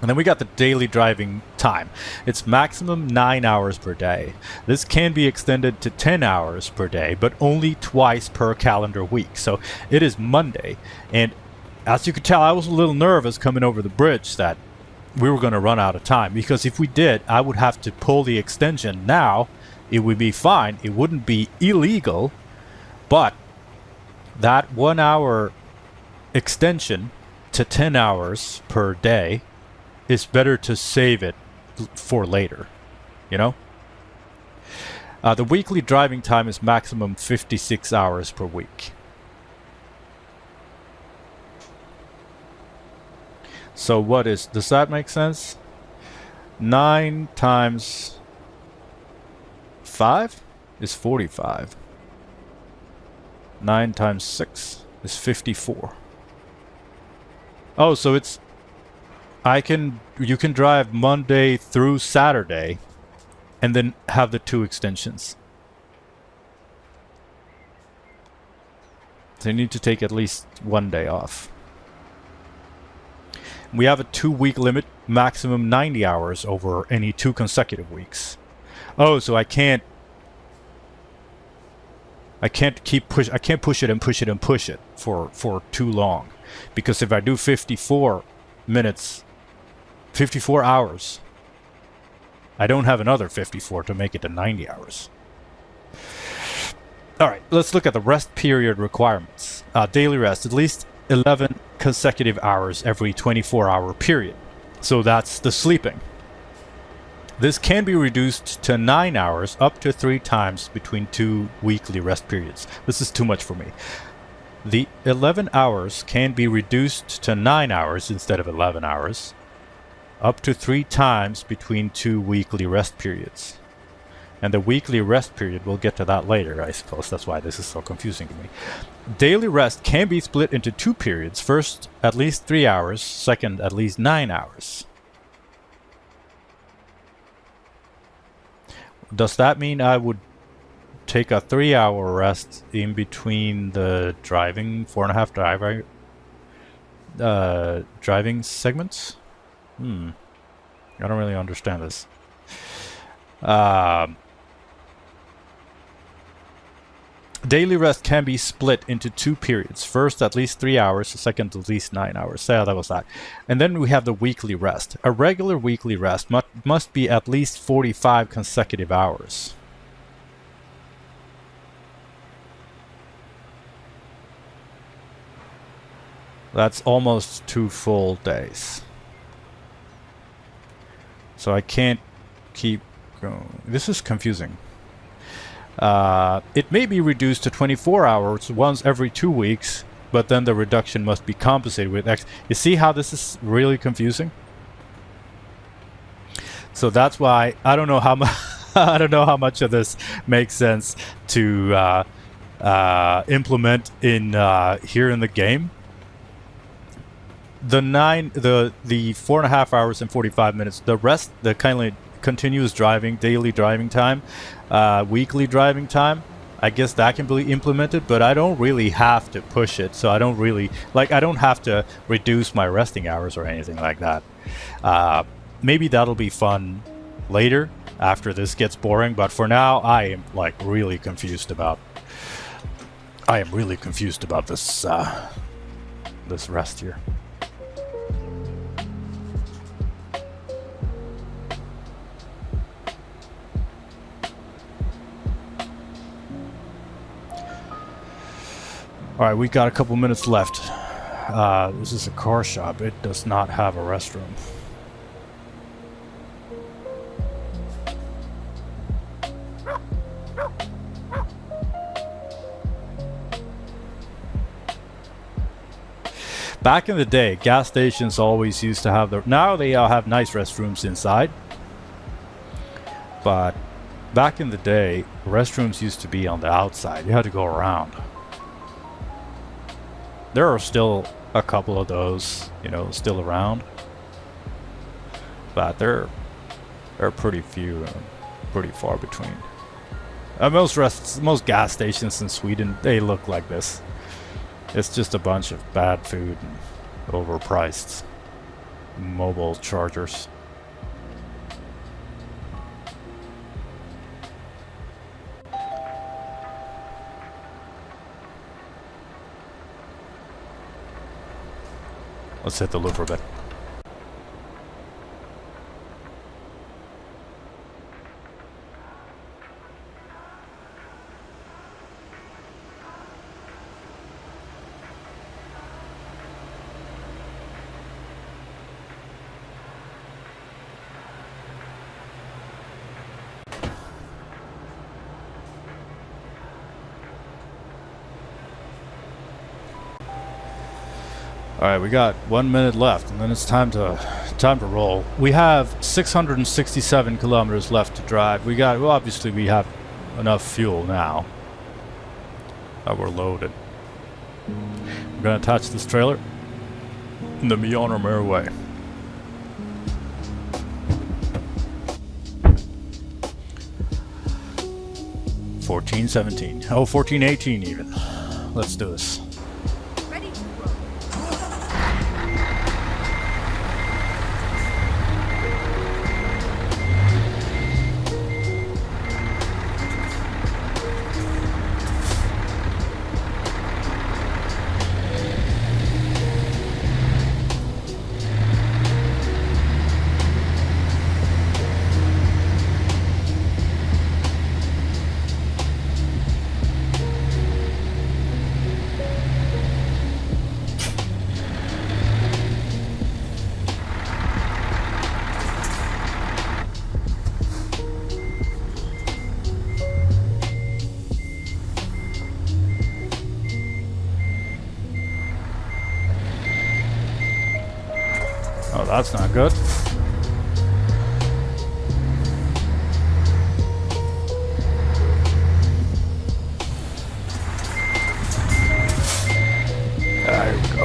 [SPEAKER 1] And then we got the daily driving time. It's maximum 9 hours per day. This can be extended to 10 hours per day, but only twice per calendar week. So it is Monday. And as you could tell, I was a little nervous coming over the bridge that we were going to run out of time. Because if we did, I would have to pull the extension now. It would be fine. It wouldn't be illegal. But that 1 hour extension to 10 hours per day, it's better to save it for later, you know? The weekly driving time is maximum 56 hours per week. So does that make sense? 9 times 5 is 45. 9 times 6 is 54. Oh, so you can drive Monday through Saturday and then have the 2 extensions. So you need to take at least 1 day off. We have a 2-week limit, maximum 90 hours over any 2 consecutive weeks. Oh, so I can't push it and push it and push it for too long. Because if I do 54 hours, I don't have another 54 to make it to 90 hours. Alright, let's look at the rest period requirements. Daily rest, at least 11 consecutive hours every 24-hour period. So that's the sleeping. This can be reduced to 9 hours up to 3 times between 2 weekly rest periods. This is too much for me. The 11 hours can be reduced to 9 hours instead of 11 hours, up to 3 times between 2 weekly rest periods. And the weekly rest period, we'll get to that later, I suppose. That's why this is so confusing to me. Daily rest can be split into 2 periods. First, at least 3 hours. Second, at least 9 hours. Does that mean I would take a 3-hour rest in between the driving 4.5 driving segments? I don't really understand this. Daily rest can be split into 2 periods. First, at least 3 hours. Second, at least 9 hours. So that was that. And then we have the weekly rest. A regular weekly rest must be at least 45 consecutive hours. That's almost 2 full days. So I can't keep going. This is confusing. It may be reduced to 24 hours once every 2 weeks, but then the reduction must be compensated with X. You see how this is really confusing? So that's why I don't know how much I don't know how much of this makes sense to implement in here in the game. The 4.5 hours and 45 minutes. The rest, the kind of continuous driving, daily driving time, weekly driving time, I guess that can be implemented, but I don't really have to push it. So I don't really, I don't have to reduce my resting hours or anything like that. Maybe that'll be fun later after this gets boring, but for now I am really confused about this this rest here. All right, we got a couple minutes left. This is a car shop. It does not have a restroom. Back in the day, gas stations always used to have now they all have nice restrooms inside. But back in the day, restrooms used to be on the outside. You had to go around. There are still a couple of those, still around. But they're pretty few and pretty far between. Most gas stations in Sweden, they look like this. It's just a bunch of bad food and overpriced. mobile chargers. Let's hit the loop for a bit. All right, we got 1 minute left, and then it's time to roll. We have 667 kilometers left to drive. Well, obviously we have enough fuel now that we're loaded. We're gonna attach this trailer and then be on our merry way. $14.17. Oh, $14.18 even. Let's do this.
[SPEAKER 2] Ready to roll.
[SPEAKER 1] Oh, that's not good. There we go.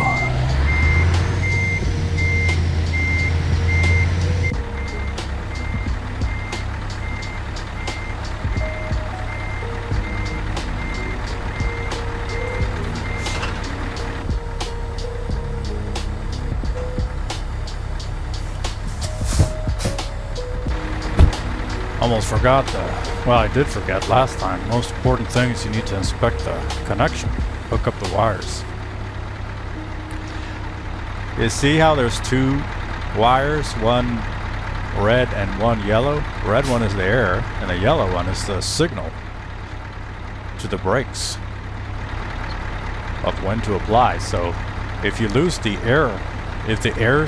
[SPEAKER 1] Almost forgot well, I did forget last time. Most important thing is you need to inspect the connection. Hook up the wires. You see how there's two wires, one red and one yellow? Red one is the air, and the yellow one is the signal to the brakes of when to apply. So if you lose the air, if the air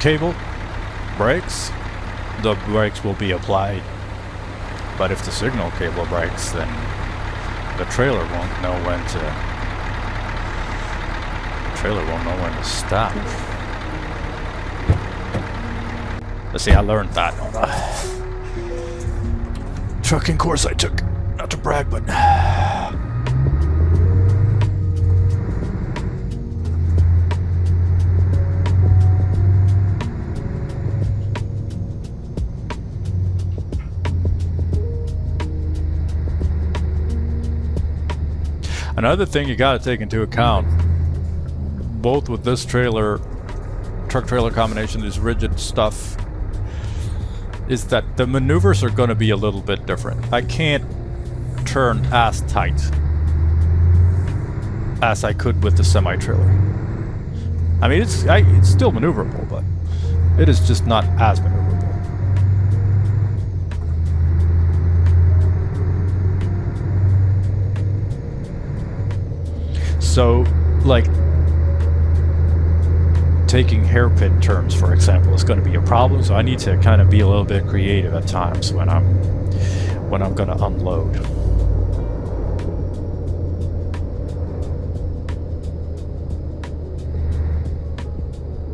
[SPEAKER 1] cable breaks, the brakes will be applied. But if the signal cable breaks, then the trailer won't know when to stop. Let's see, I learned that on a trucking course I took. Not to brag, but another thing you got to take into account, both with this trailer, truck trailer combination, this rigid stuff, is that the maneuvers are going to be a little bit different. I can't turn as tight as I could with the semi-trailer. I mean, it's still maneuverable, but it is just not as maneuverable. So, like, taking hairpin turns, for example, is going to be a problem. So I need to kind of be a little bit creative at times when I'm going to unload.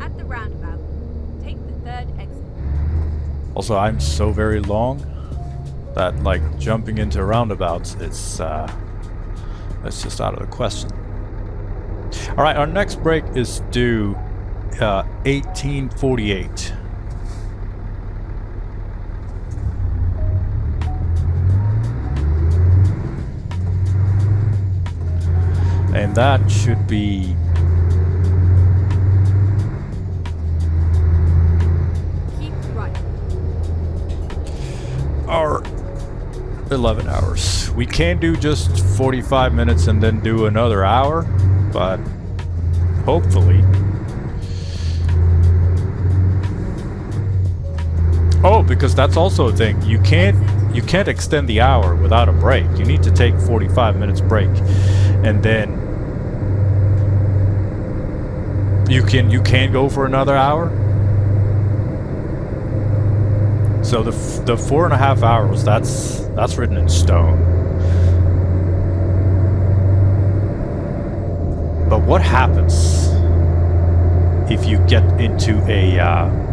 [SPEAKER 2] At the roundabout, take the third exit.
[SPEAKER 1] Also, I'm so very long that, like, jumping into roundabouts, it's just out of the question. All right, our next break is due 1848. And that should be 11 hours. We can do just 45 minutes and then do another hour, but hopefully. Oh, because that's also a thing. You can't extend the hour without a break. You need to take 45 minutes break, and then you can go for another hour. So the 4.5 hours, that's written in stone. But what happens if you get into a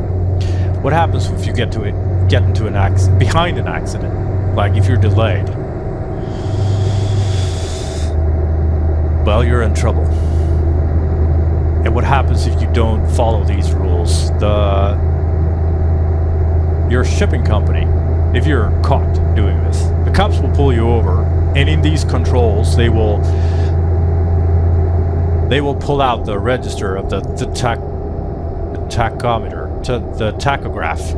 [SPEAKER 1] what happens if you get into an accident, behind an accident, like if you're delayed? Well, you're in trouble. And what happens if you don't follow these rules? Your shipping company, if you're caught doing this, the cops will pull you over, and in these controls, they will pull out the register of the tachometer, the tachograph.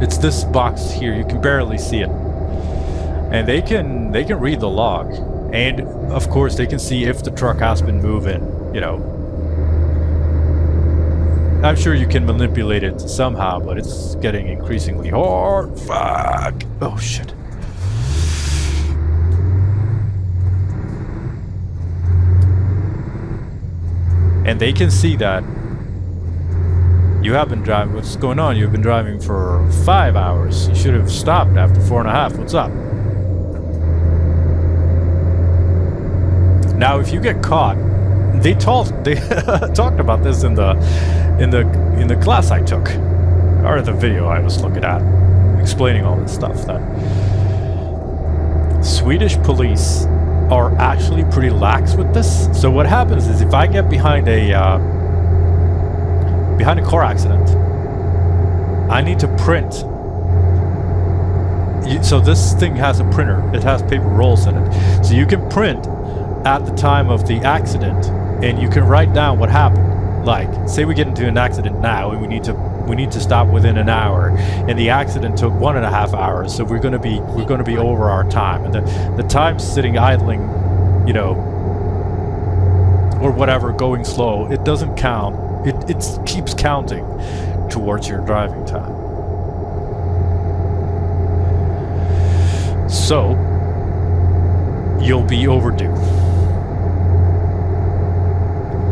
[SPEAKER 1] It's this box here. You can barely see it, and they can read the log, and of course they can see if the truck has been moving. You know, I'm sure you can manipulate it somehow, but it's getting increasingly hard. Fuck! Oh shit! And they can see that you have been driving. What's going on? You've been driving for 5 hours. You should have stopped after 4.5. What's up? Now, if you get caught, they talked about this in the class I took, or the video I was looking at, explaining all this stuff. That Swedish police are actually pretty lax with this. So what happens is, if I get behind a car accident, I need to print. So this thing has a printer. It has paper rolls in it. So you can print at the time of the accident, and you can write down what happened. Like, say we get into an accident now, and we need to stop within an hour, and the accident took 1.5 hours. So we're going to be over our time, and the time sitting idling, you know, or whatever, going slow, it doesn't count. It keeps counting towards your driving time. So you'll be overdue.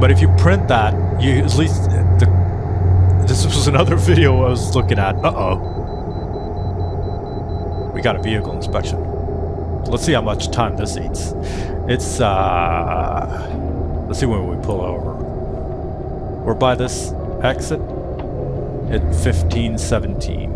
[SPEAKER 1] But if you print that, you at least this was another video I was looking at. We got a vehicle inspection. Let's see how much time this eats. It's let's see when we pull over. We're by this exit at 15:17.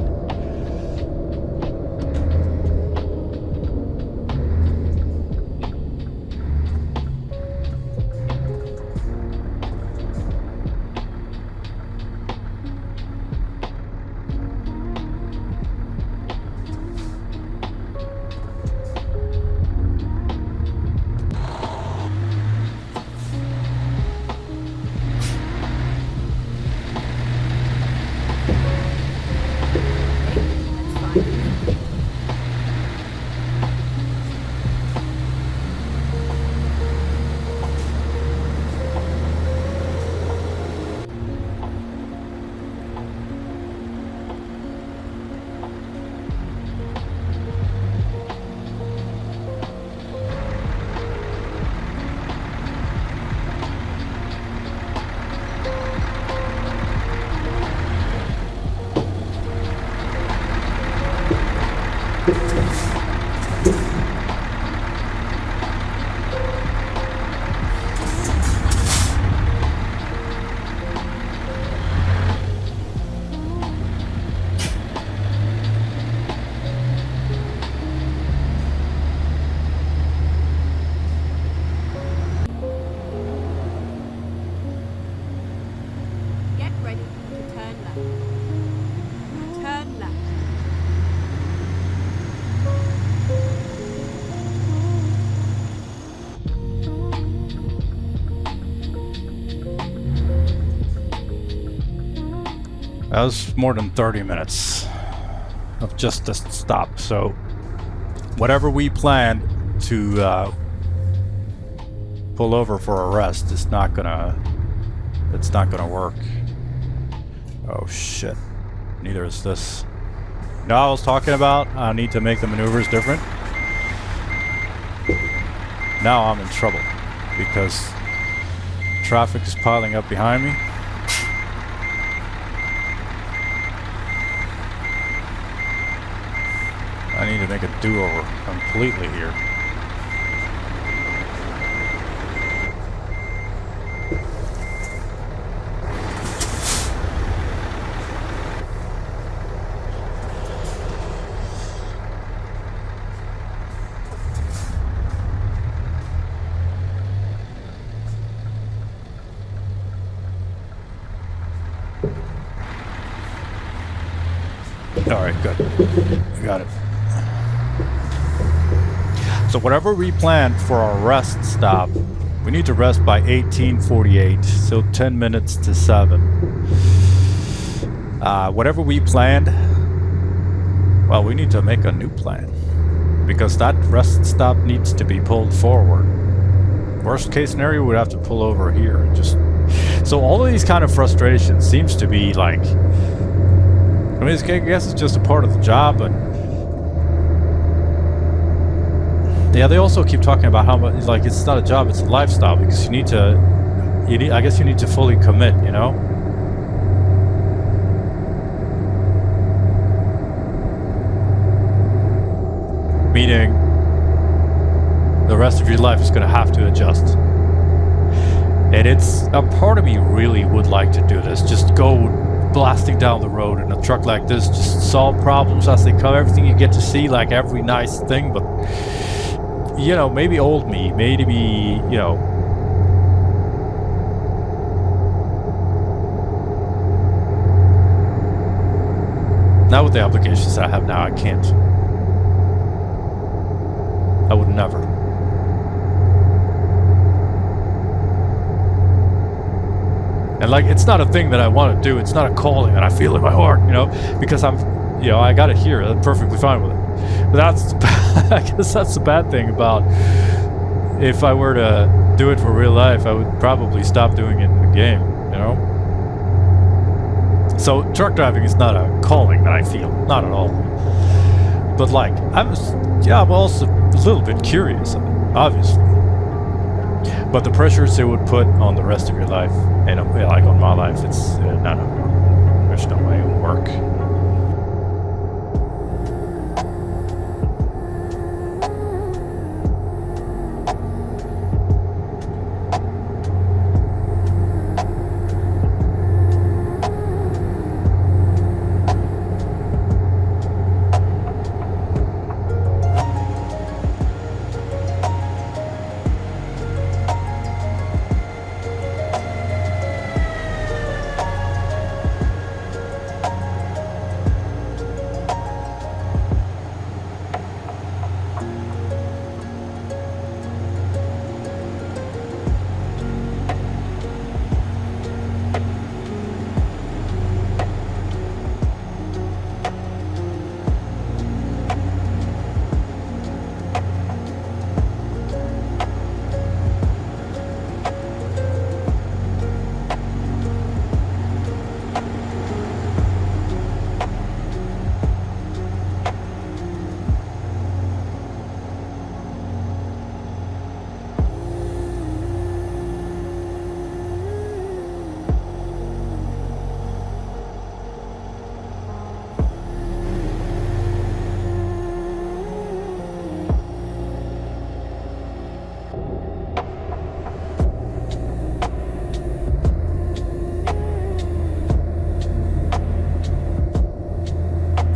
[SPEAKER 1] That was more than 30 minutes of just this stop, so whatever we planned to pull over for arrest is not gonna, it's not gonna work. Oh shit. Neither is this. No, I was talking about I need to make the maneuvers different. Now I'm in trouble because traffic is piling up behind me. I need to make a do-over completely here. Alright, good. We got it. So whatever we planned for our rest stop, we need to rest by 18:48, so 10 minutes to 7. Whatever we planned, well, we need to make a new plan. Because that rest stop needs to be pulled forward. Worst case scenario, we'd have to pull over here and just... So all of these kind of frustrations seems to be like... I mean, I guess it's just a part of the job, but... Yeah, they also keep talking about how much, like, it's not a job, it's a lifestyle, because you need to... I guess you need to fully commit, you know? Meaning, the rest of your life is going to have to adjust. And it's... A part of me really would like to do this. Just go blasting down the road in a truck like this, just solve problems as they come, everything you get to see, like every nice thing, but... You know, maybe old me, maybe, you know... Not with the applications I have now, I can't. I would never. And like, it's not a thing that I want to do, it's not a calling that I feel in my heart, you know? Because I'm, you know, I got it here, I'm perfectly fine with it. But that's, I guess that's the bad thing about if I were to do it for real life, I would probably stop doing it in the game, you know? So truck driving is not a calling that I feel, not at all. But like, I'm also a little bit curious, obviously. But the pressures it would put on the rest of your life, and like on my life, it's no. There's no way it will work.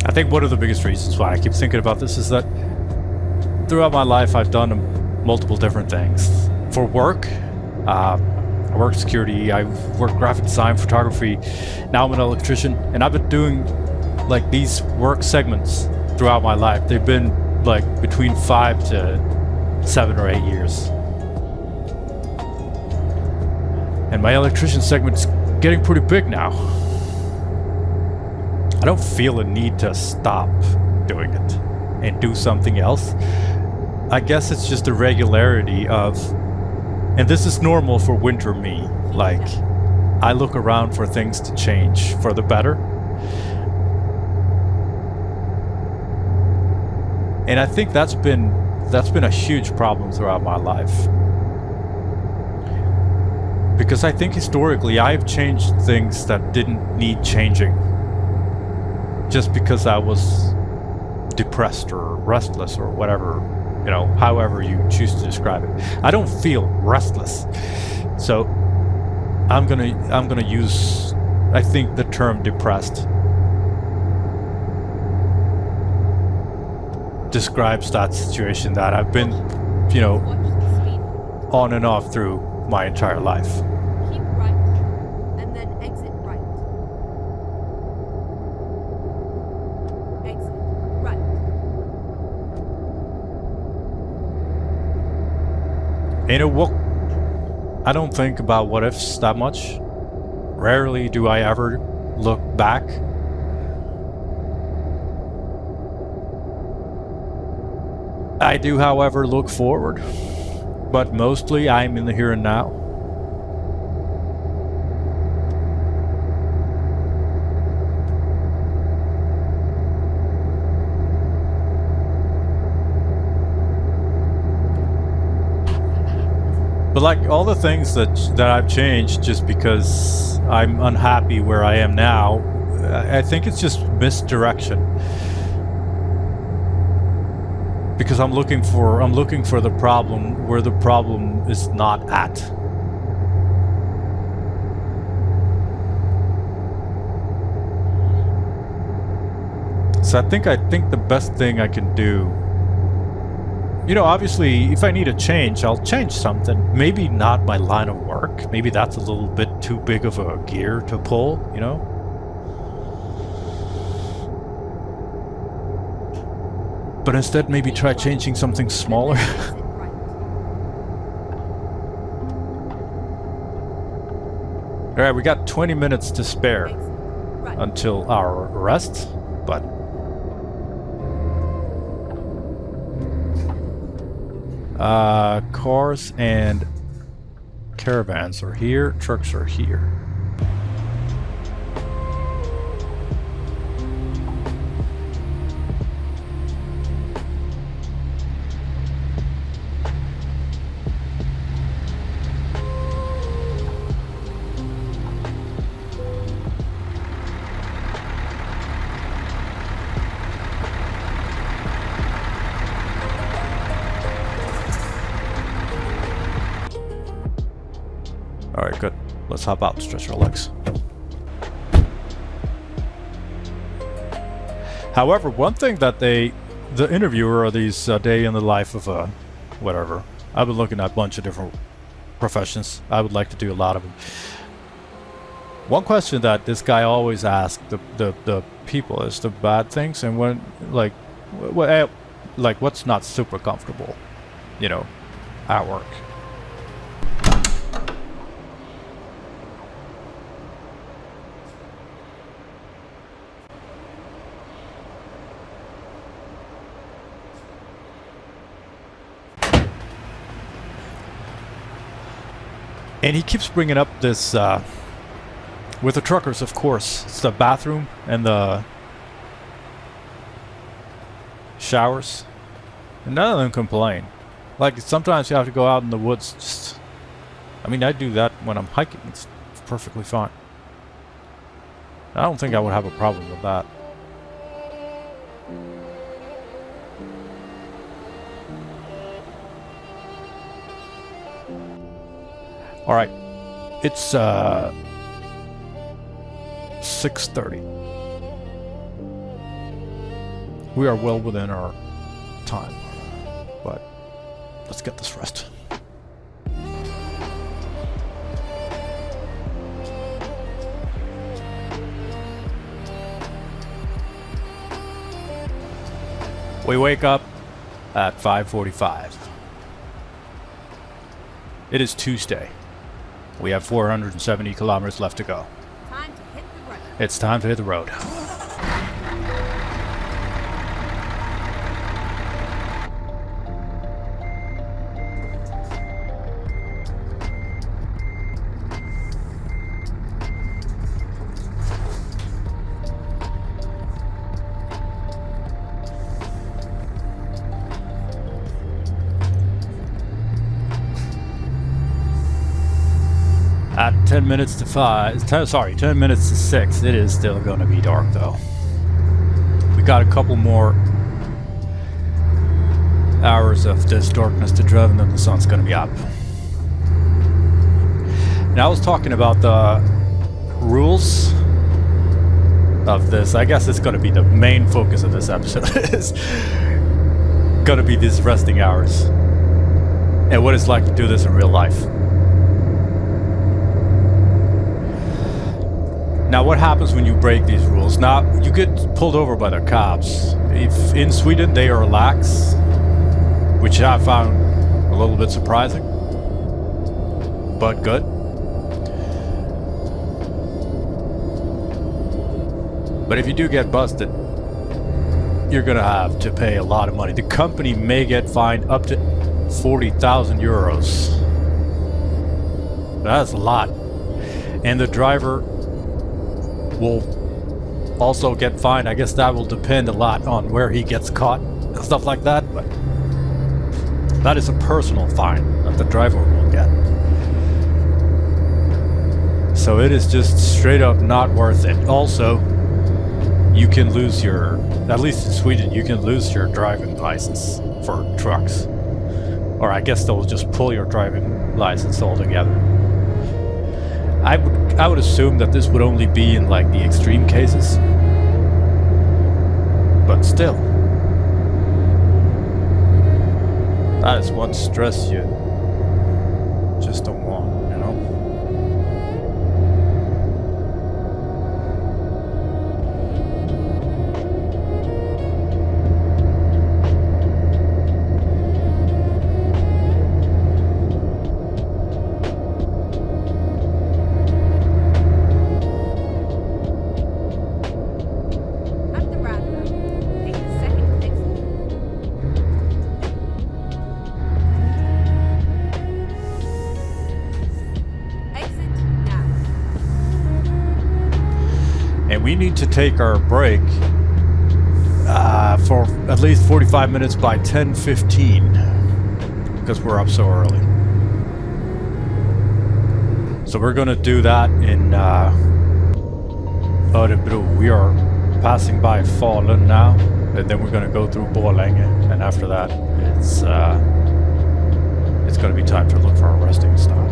[SPEAKER 1] I think one of the biggest reasons why I keep thinking about this is that throughout my life I've done multiple different things. For work, I worked security, I worked graphic design, photography, now I'm an electrician, and I've been doing like these work segments throughout my life. They've been like between 5 to 7 or 8 years. And my electrician segment's getting pretty big now. I don't feel a need to stop doing it. and do something else. I guess it's just the regularity of, and this is normal for winter me, like I look around for things to change for the better. And I think that's been a huge problem throughout my life. Because I think historically I've changed things that didn't need changing. Just because I was depressed or restless or whatever, however you choose to describe it. I don't feel restless. So I'm gonna use, I think, the term depressed describes that situation that I've been, on and off through my entire life.
[SPEAKER 2] Keep right, and then exit right. Exit right.
[SPEAKER 1] I don't think about what ifs that much. Rarely do I ever look back. I do, however, look forward, but mostly I'm in the here and now. But like all the things that I've changed just because I'm unhappy where I am now, I think it's just misdirection. Because I'm looking for the problem where the problem is not at. So I think the best thing I can do, obviously if I need a change, I'll change something. Maybe not my line of work. Maybe that's a little bit too big of a gear to pull, But instead, maybe try changing something smaller. Alright, we got 20 minutes to spare until our rest, but... cars and caravans are here, trucks are here. Alright, good. Let's hop out, stretch our legs. However, one thing that the interviewer of these day in the life of whatever, I've been looking at a bunch of different professions. I would like to do a lot of them. One question that this guy always asks the people is the bad things, and when like what's not super comfortable, at work. And he keeps bringing up this, with the truckers, of course, it's the bathroom and the showers. And none of them complain. Like, sometimes you have to go out in the woods. I do that when I'm hiking. It's perfectly fine. I don't think I would have a problem with that. All right, it's 6:30. We are well within our time, but let's get this rest. We wake up at 5:45. It is Tuesday. We have 470 kilometers left to go.
[SPEAKER 2] Time to hit the road.
[SPEAKER 1] It's time to hit the road. 10 minutes to 5. 10 minutes to 6. It is still going to be dark, though. We got a couple more hours of this darkness to drive, and then the sun's going to be up. Now, I was talking about the rules of this. I guess it's going to be the main focus of this episode. Is going to be these resting hours and what it's like to do this in real life. Now, what happens when you break these rules? Now, you get pulled over by the cops. If in Sweden they are lax, which I found a little bit surprising, but good. But if you do get busted, you're gonna have to pay a lot of money. The company may get fined up to 40,000 euros. That's a lot. And the driver will also get fined. I guess that will depend a lot on where he gets caught and stuff like that, but that is a personal fine that the driver will get. So it is just straight up not worth it. Also, you can lose your, at least in Sweden, you can lose your driving license for trucks. Or I guess they'll just pull your driving license altogether. I would assume that this would only be in like the extreme cases. But still. That is one stress you just don't want, you know? We need to take our break for at least 45 minutes by 10:15 because we're up so early. So we're going to do that in Örebro. We are passing by Falun now, and then we're going to go through Borlänge, and after that it's going to be time to look for a resting stop.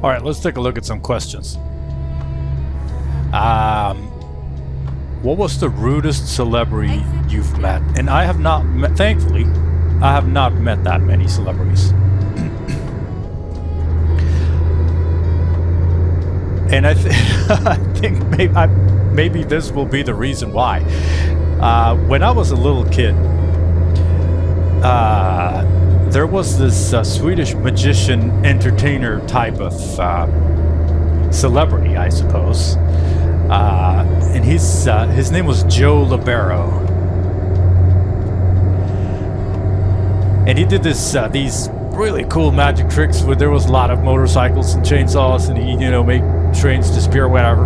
[SPEAKER 1] Alright, let's take a look at some questions. What was the rudest celebrity you've met? And I have not met, thankfully, I have not met that many celebrities. And I think maybe this will be the reason why. When I was a little kid, there was this Swedish magician entertainer type of celebrity, I suppose. And his name was Joe Libero. And he did these really cool magic tricks where there was a lot of motorcycles and chainsaws, and he, made trains disappear, whatever.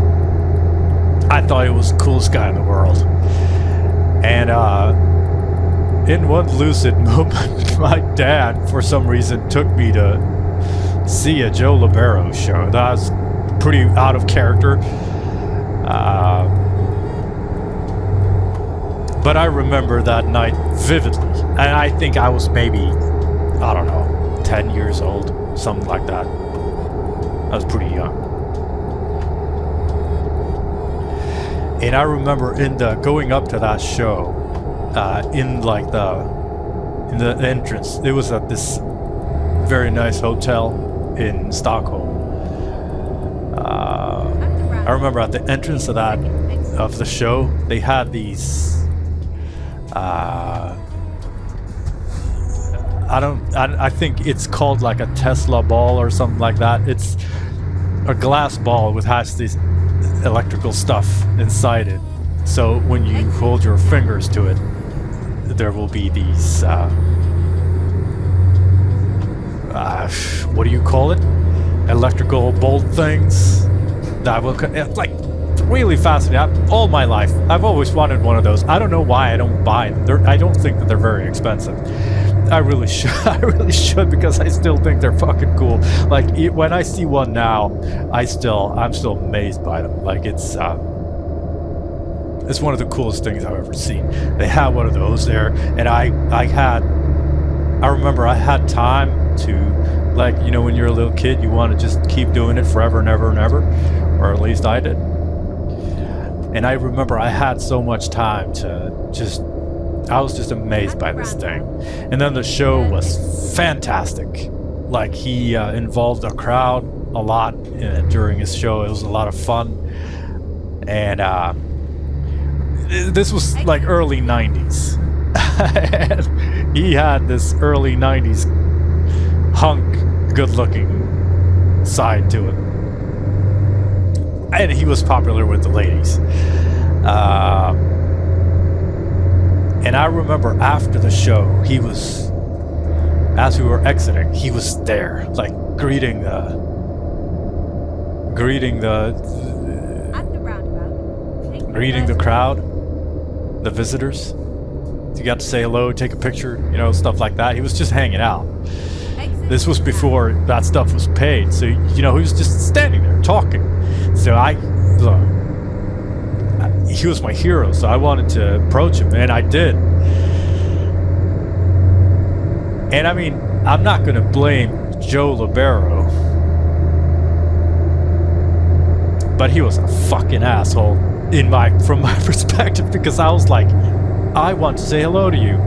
[SPEAKER 1] I thought he was the coolest guy in the world. And in one lucid moment, my dad, for some reason, took me to see a Joe Libero show. That was pretty out of character. But I remember that night vividly. And I think I was maybe, I don't know, 10 years old, something like that. I was pretty young. And I remember going up to that show, in the entrance, it was at this very nice hotel in Stockholm. I remember at the entrance of the show, they had these. I think it's called like a Tesla ball or something like that. It's a glass ball with has this electrical stuff inside it. So when you hold your fingers to it, there will be these what do you call it? Electrical bolt things that will like really fascinating. All my life, I've always wanted one of those. I don't know why I don't buy them. I don't think that they're very expensive. I really should. I really should, because I still think they're fucking cool. Like when I see one now, I'm still amazed by them. Like it's one of the coolest things I've ever seen. They had one of those there, and I remember I had time to, like, when you're a little kid, you want to just keep doing it forever and ever and ever, or at least I did. And I remember I had so much time to I was just amazed by this thing. And then the show was fantastic. Like, he involved a crowd a lot during his show. It was a lot of fun. And this was like early 90s. And he had this early 90s hunk, good-looking side to it. And he was popular with the ladies. And I remember after the show, he was, as we were exiting, he was there, like greeting the crowd, the visitors. You got to say hello, take a picture, stuff like that. He was just hanging out. This was before that stuff was paid, so he was just standing there talking. So he was my hero, so I wanted to approach him, and I did. And I mean, I'm not going to blame Joe Libero, but he was a fucking asshole from my perspective, because I was like, I want to say hello to you,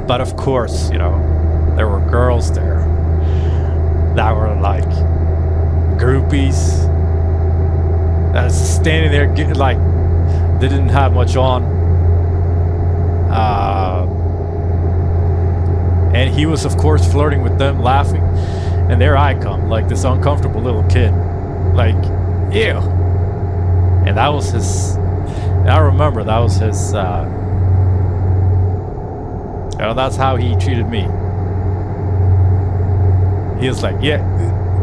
[SPEAKER 1] but of course, there were girls there that were like groupies, that was standing there they didn't have much on, and he was of course flirting with them, laughing, and there I come, like this uncomfortable little kid, like, ew. And that was his, I remember that was his, that's how he treated me. He was like, yeah,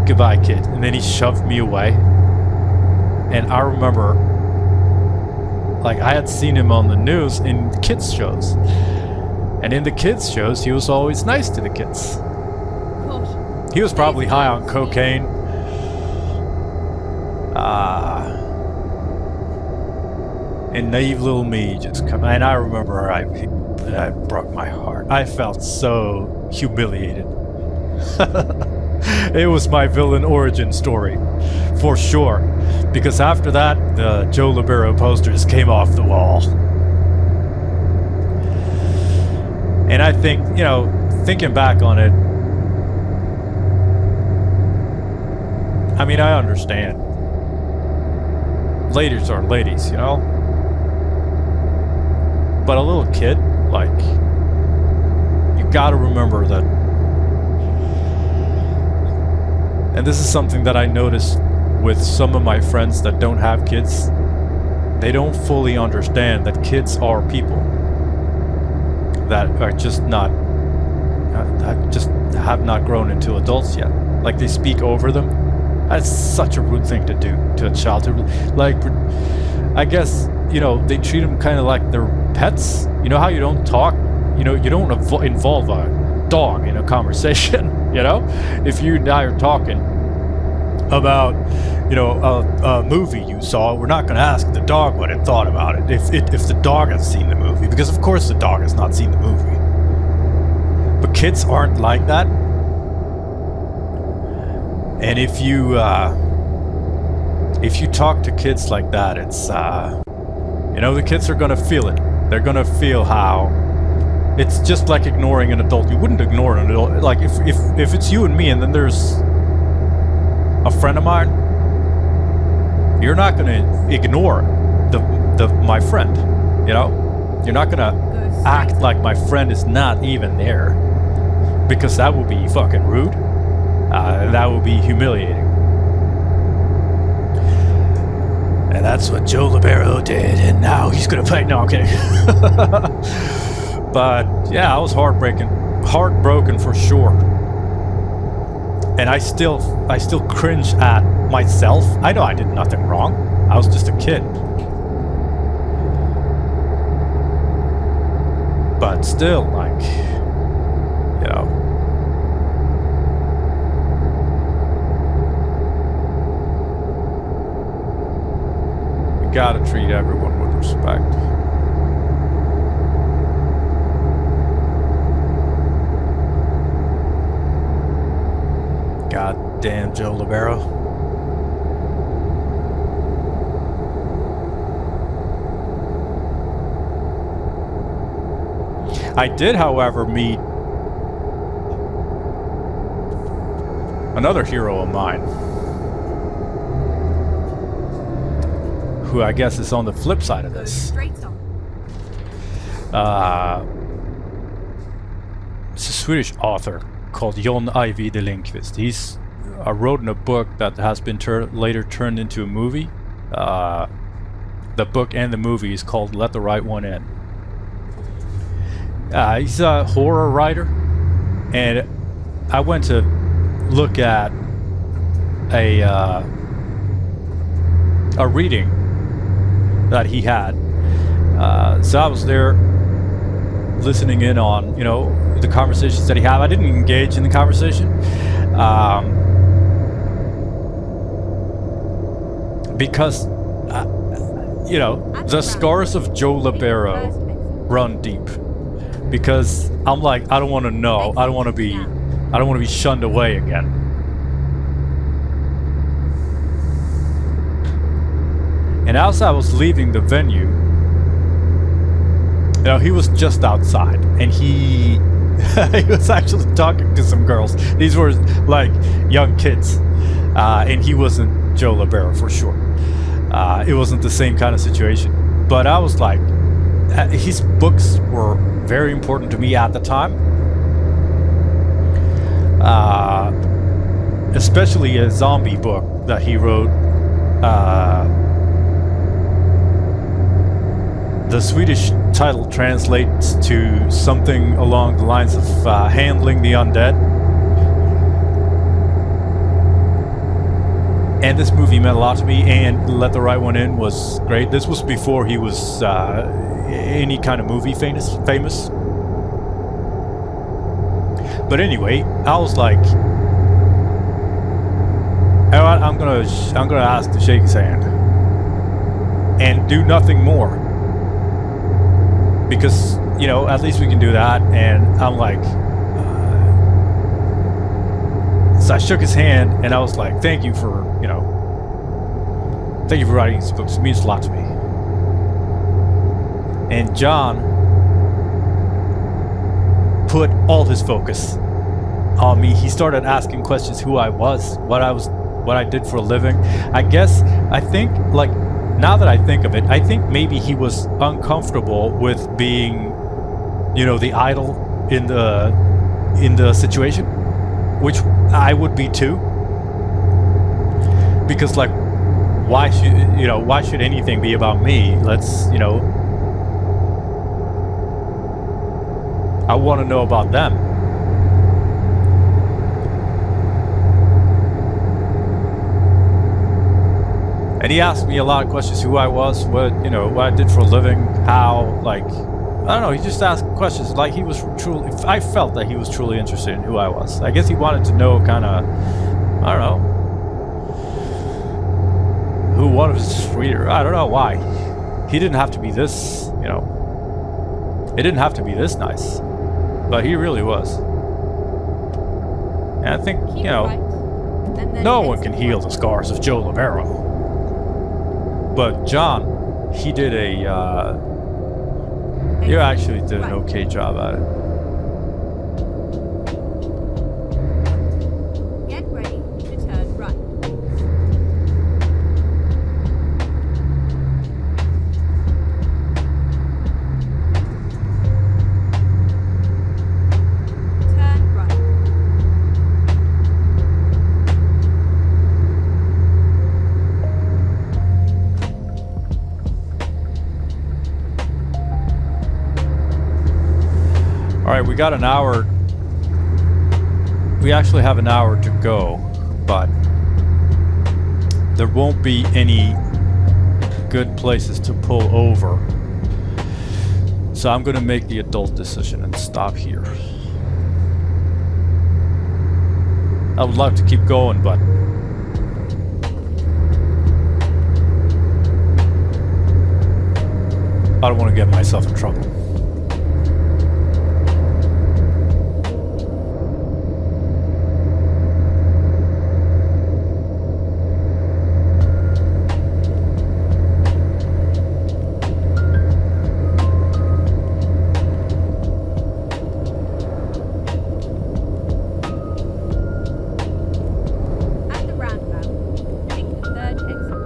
[SPEAKER 1] goodbye, kid. And then he shoved me away. And I remember, like, I had seen him on the news in kids shows. And in the kids shows, he was always nice to the kids. He was probably high on cocaine. And naive little me just come. And I remember I broke my heart. I felt so humiliated. It was my villain origin story, for sure. Because after that, the Joe Libero posters came off the wall. And I think, you know, thinking back on it, I mean, I understand. Ladies are ladies, you know? But a little kid, like, you gotta remember that. And this is something that I noticed with some of my friends that don't have kids. They don't fully understand that kids are people that are just not, that just have not grown into adults yet. Like, they speak over them. That's such a rude thing to do to a child. Like, I guess, you know, they treat them kind of like they're pets. You know how you don't talk, you know, you don't involve a dog in a conversation, you know? If you and I are talking about, you know, a movie you saw, we're not going to ask the dog what it thought about it. If the dog has seen the movie, because of course the dog has not seen the movie. But kids aren't like that. And if you talk to kids like that, it's you know, the kids are gonna feel it. They're gonna feel how it's just like ignoring an adult. You wouldn't ignore an adult. Like if it's you and me, and then there's a friend of mine, you're not gonna ignore my friend. You know, you're not gonna act like my friend is not even there, because that would be fucking rude. That would be humiliating. And that's what Joe Libero did, and now he's gonna play. No, I'm kidding. But yeah, I was heartbroken for sure. And I still cringe at myself. I know I did nothing wrong. I was just a kid. But still, like, you know. Gotta treat everyone with respect. Goddamn Joe Libero. I did, however, meet another hero of mine, who I guess is on the flip side of this. It's a Swedish author called John Ajvide Lindqvist. He's wrote in a book that has been later turned into a movie. The book and the movie is called Let the Right One In. He's a horror writer, and I went to look at a reading that he had. So I was there listening in on, you know, the conversations that he had. I didn't engage in the conversation because, you know, the scars of Joe Libero run deep. Because I'm like, I don't want to know. I don't want to be shunned away again. And as I was leaving the venue, you know, he was just outside, and he was actually talking to some girls. These were like young kids, and he wasn't Joe Libero for sure. It wasn't the same kind of situation. But I was like, his books were very important to me at the time, especially a zombie book that he wrote. The Swedish title translates to something along the lines of handling the undead. And this movie meant a lot to me, and Let the Right One In was great. This was before he was any kind of movie famous. But anyway, I was like, alright, I'm gonna ask to shake his hand and do nothing more. Because, you know, at least we can do that. And I'm like, So I shook his hand and I was like, thank you for, thank you for writing these books. It means a lot to me. And John put all his focus on me. He started asking questions, who I was, what I did for a living. I think, like, now that I think of it, I think maybe he was uncomfortable with being, the idol in the situation, which I would be too. Because, like, why should anything be about me? Let's, I want to know about them. And he asked me a lot of questions: who I was, what I did for a living, how, like, I don't know. He just asked questions like he was truly. I felt that he was truly interested in who I was. I guess he wanted to know, kind of, I don't know, who one of his reader. I don't know why. He didn't have to be this, It didn't have to be this nice, but he really was. And I think, no one can heal the scars of Joe Lavero. But John, he did you actually did an okay job at it.
[SPEAKER 2] Get ready to turn right. Turn right.
[SPEAKER 1] Alright, we got an hour. We actually have an hour to go, but there won't be any good places to pull over. So I'm going to make the adult decision and stop here. I would love to keep going, but I don't want to get myself in trouble.
[SPEAKER 2] At the roundabout, take the third exit.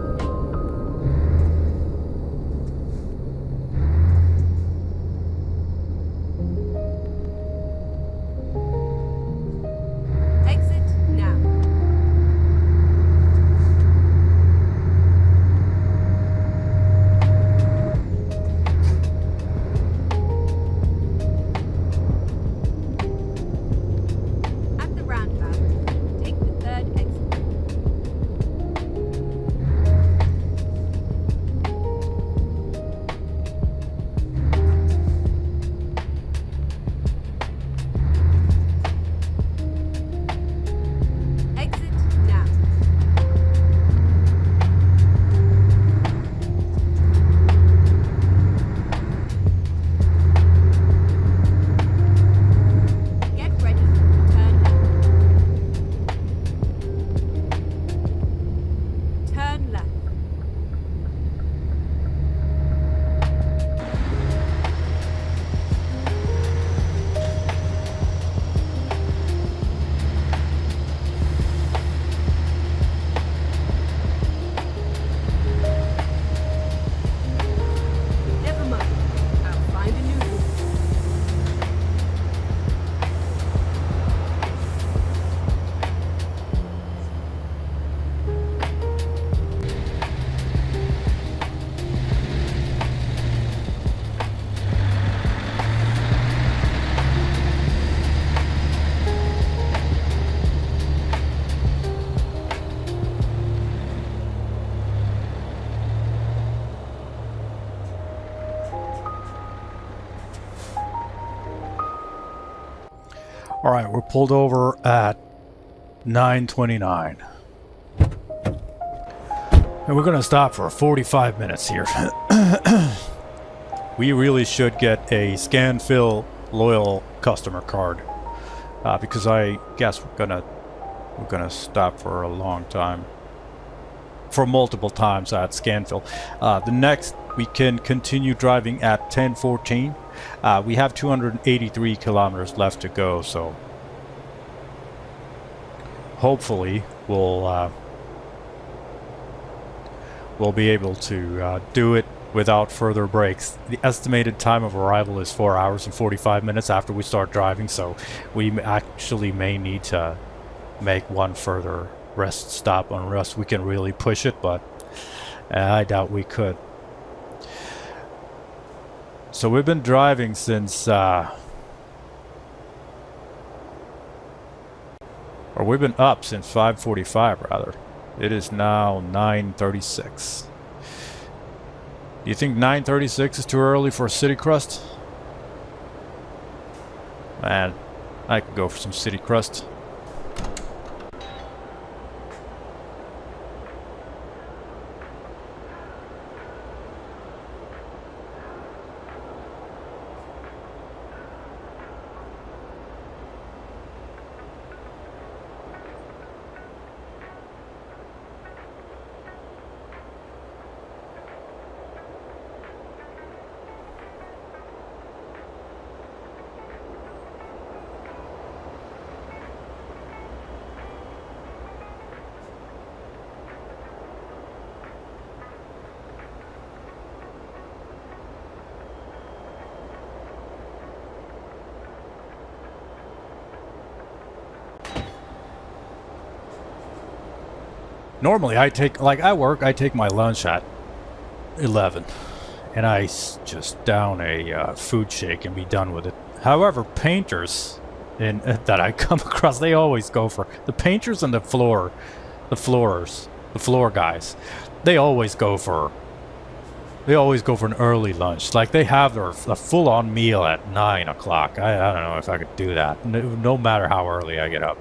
[SPEAKER 2] Exit now. At the roundabout, take the third exit. Exit now. Get ready to turn left. Turn left. Never mind. I'll find a new route.
[SPEAKER 1] All right, we're pulled over at 9:29. And we're going to stop for 45 minutes here. We really should get a Scan Fill loyal customer card. Because I guess we're going to We're gonna stop for a long time. For multiple times at Scanfield. The next, we can continue driving at 10:14. We have 283 kilometers left to go, so hopefully we'll be able to do it without further breaks. The estimated time of arrival is 4 hours and 45 minutes after we start driving, so we actually may need to make one further rest stop unless we can really push it, but I doubt we could. So we've been driving since or we've been up since 5:45 rather. It is now 9:36. Do you think 9:36 is too early for a city crust? Man, I could go for some city crust. Normally I take, like at work, I take my lunch at 11 and I just down a food shake and be done with it. However, painters that I come across, they always go for, the painters and the floor guys, they always go for an early lunch. Like they have a full-on meal at 9 o'clock. I don't know if I could do that, no matter how early I get up.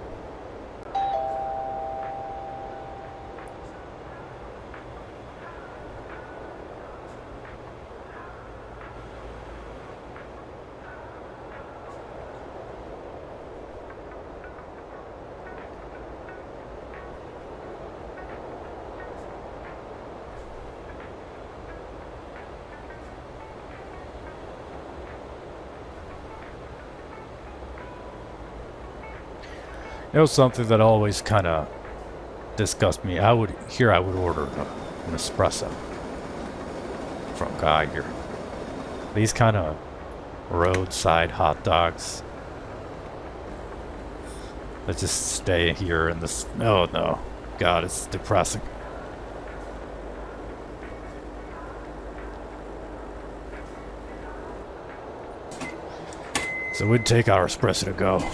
[SPEAKER 1] It was something that always kind of disgusted me. I would order an espresso from Geiger. These kind of roadside hot dogs that just stay here in this. Oh no, God, it's depressing. So we'd take our espresso to go.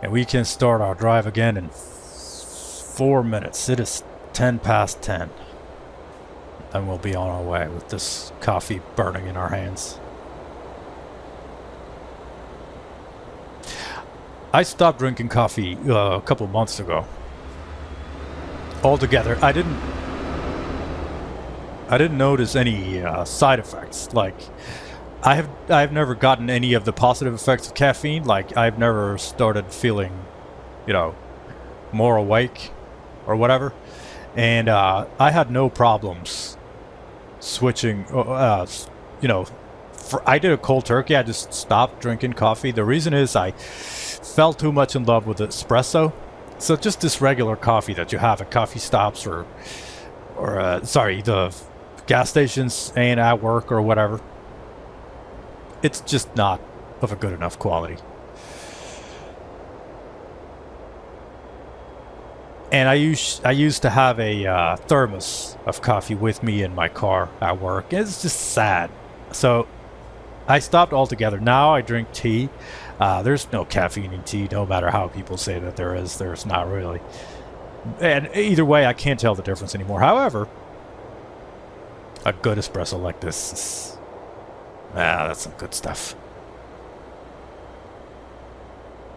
[SPEAKER 1] And we can start our drive again in 4 minutes. It is 10 past 10. And we'll be on our way with this coffee burning in our hands. I stopped drinking coffee a couple months ago. Altogether, I didn't notice any side effects. Like, I have never gotten any of the positive effects of caffeine. Like, I've never started feeling, more awake or whatever. And I had no problems switching, I did a cold turkey. I just stopped drinking coffee. The reason is I fell too much in love with espresso. So just this regular coffee that you have at coffee stops or the gas stations and at work or whatever. It's just not of a good enough quality. And I used to have a thermos of coffee with me in my car at work. It's just sad. So I stopped altogether. Now I drink tea. There's no caffeine in tea, no matter how people say that there is. There's not really. And either way, I can't tell the difference anymore. However, a good espresso like this is... that's some good stuff.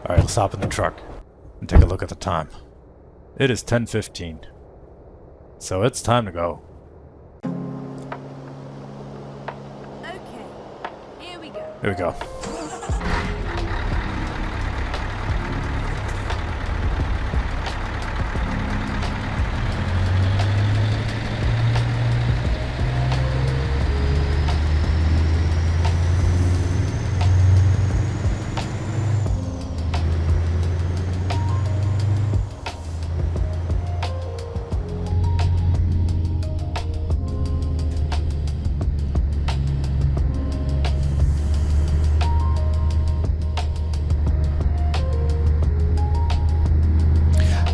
[SPEAKER 1] Alright, let's hop in the truck and take a look at the time. It is 10:15. So it's time to go.
[SPEAKER 2] Okay, here we go.
[SPEAKER 1] Here we go.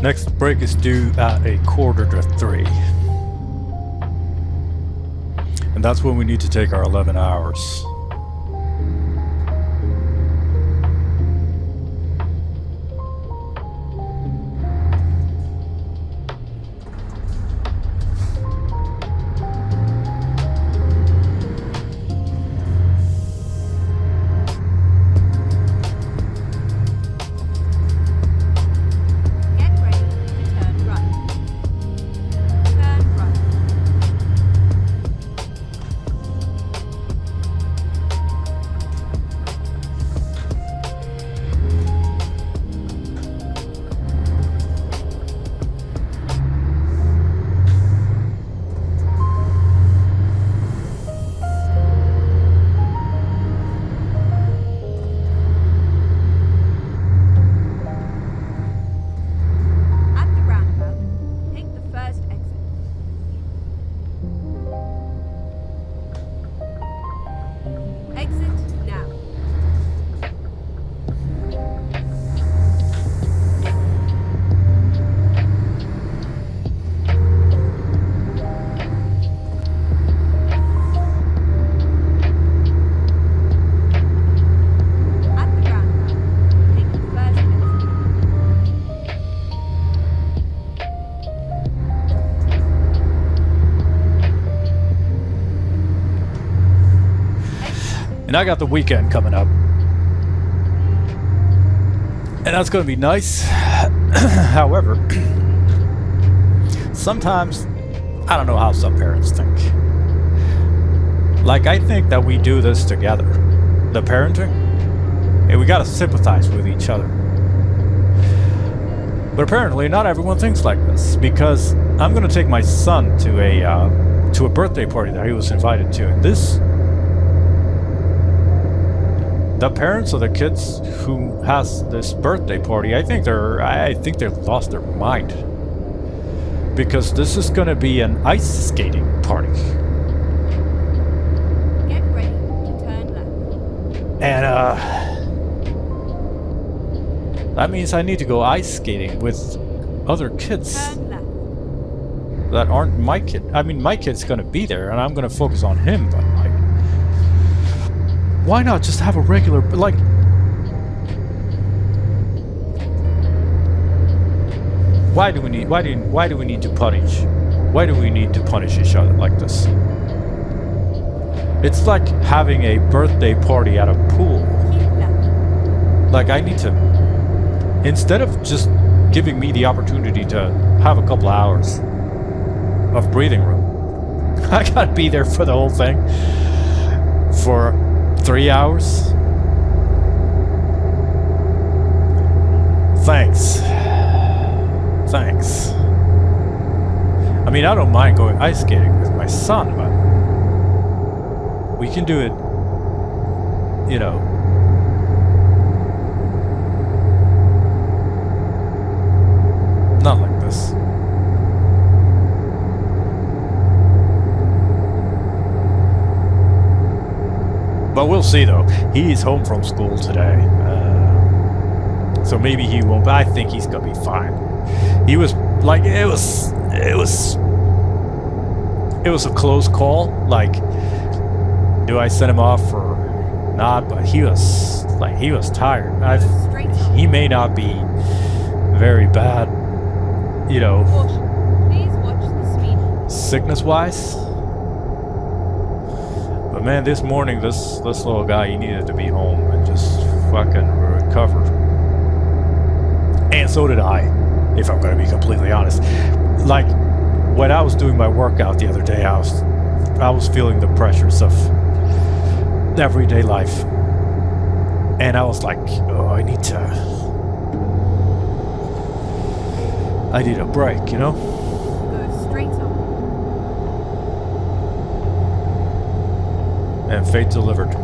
[SPEAKER 1] Next break is due at 2:45. And that's when we need to take our 11 hours.
[SPEAKER 2] Get ready to turn right. Turn right. At the roundabout, take the first exit. Exit now. At the roundabout, take the first exit.
[SPEAKER 1] And I got the weekend coming up. And that's going to be nice. However, sometimes I don't know how some parents think. Like, I think that we do this together. The parenting. And we got to sympathize with each other. But apparently not everyone thinks like this, because I'm going to take my son to a birthday party that he was invited to. And the parents of the kids who has this birthday party, I think they've lost their mind, because this is going to be an ice skating party,
[SPEAKER 2] Get ready to turn left.
[SPEAKER 1] and that means I need to go ice skating with other kids
[SPEAKER 2] Turn left.
[SPEAKER 1] that aren't my kid. I mean, my kid's going to be there, and I'm going to focus on him, but like, why not just have a regular, like, why do we need to punish? Why do we need to punish each other like this? It's like having a birthday party at a pool.
[SPEAKER 2] Keep left.
[SPEAKER 1] Like, I need to, instead of just giving me the opportunity to have a couple hours of breathing room, I gotta be there for the whole thing for 3 hours. Thanks. I mean, I don't mind going ice skating with my son, but we can do it, you know, not like this. But we'll see, though. He's home from school today, so maybe he won't. But I think he's gonna be fine. He was like, it was a close call. Like, do I send him off or not? But he was tired.
[SPEAKER 2] Straight on.
[SPEAKER 1] He may not be very bad, you know,
[SPEAKER 2] Caution. Please watch the speed.
[SPEAKER 1] sickness-wise. But man, this morning, this little guy, he needed to be home and just fucking recover. And so did I, if I'm going to be completely honest. Like, when I was doing my workout the other day, I was feeling the pressures of everyday life. And I was like, oh, I need a break, you know?
[SPEAKER 2] Go straight on.
[SPEAKER 1] And fate delivered.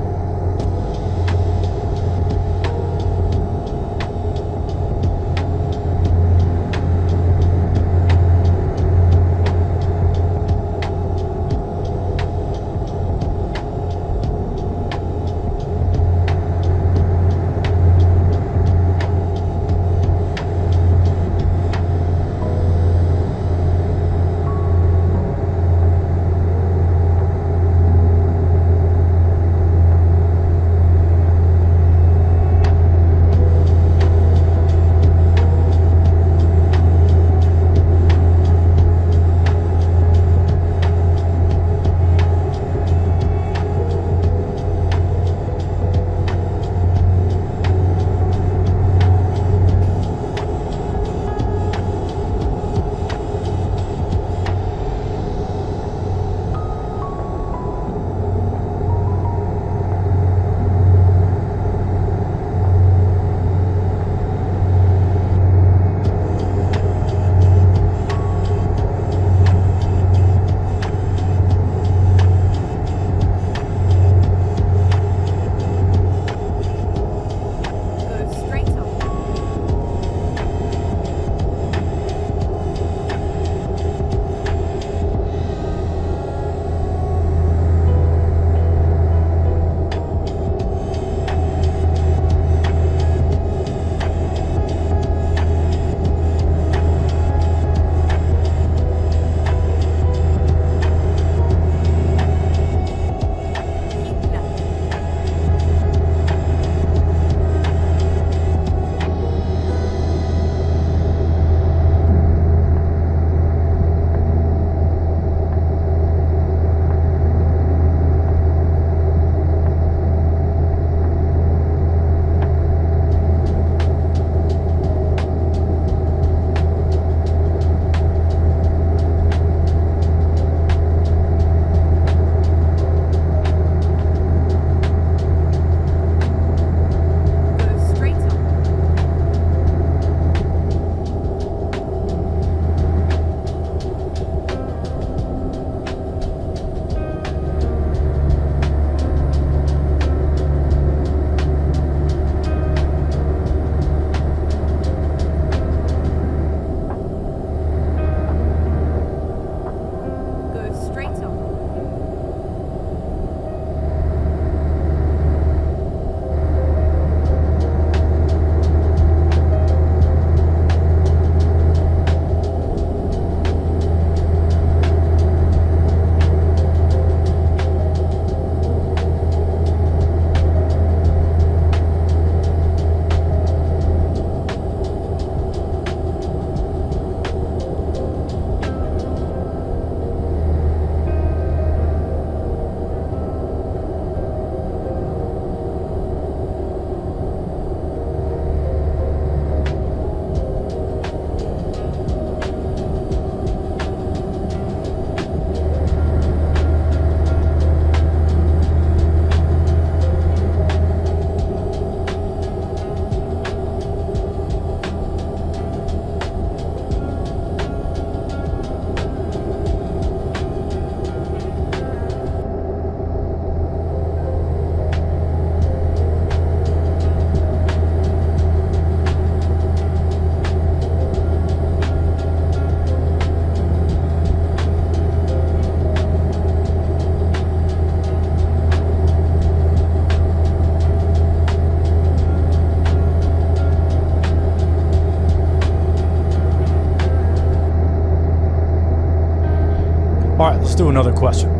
[SPEAKER 1] let's do another question.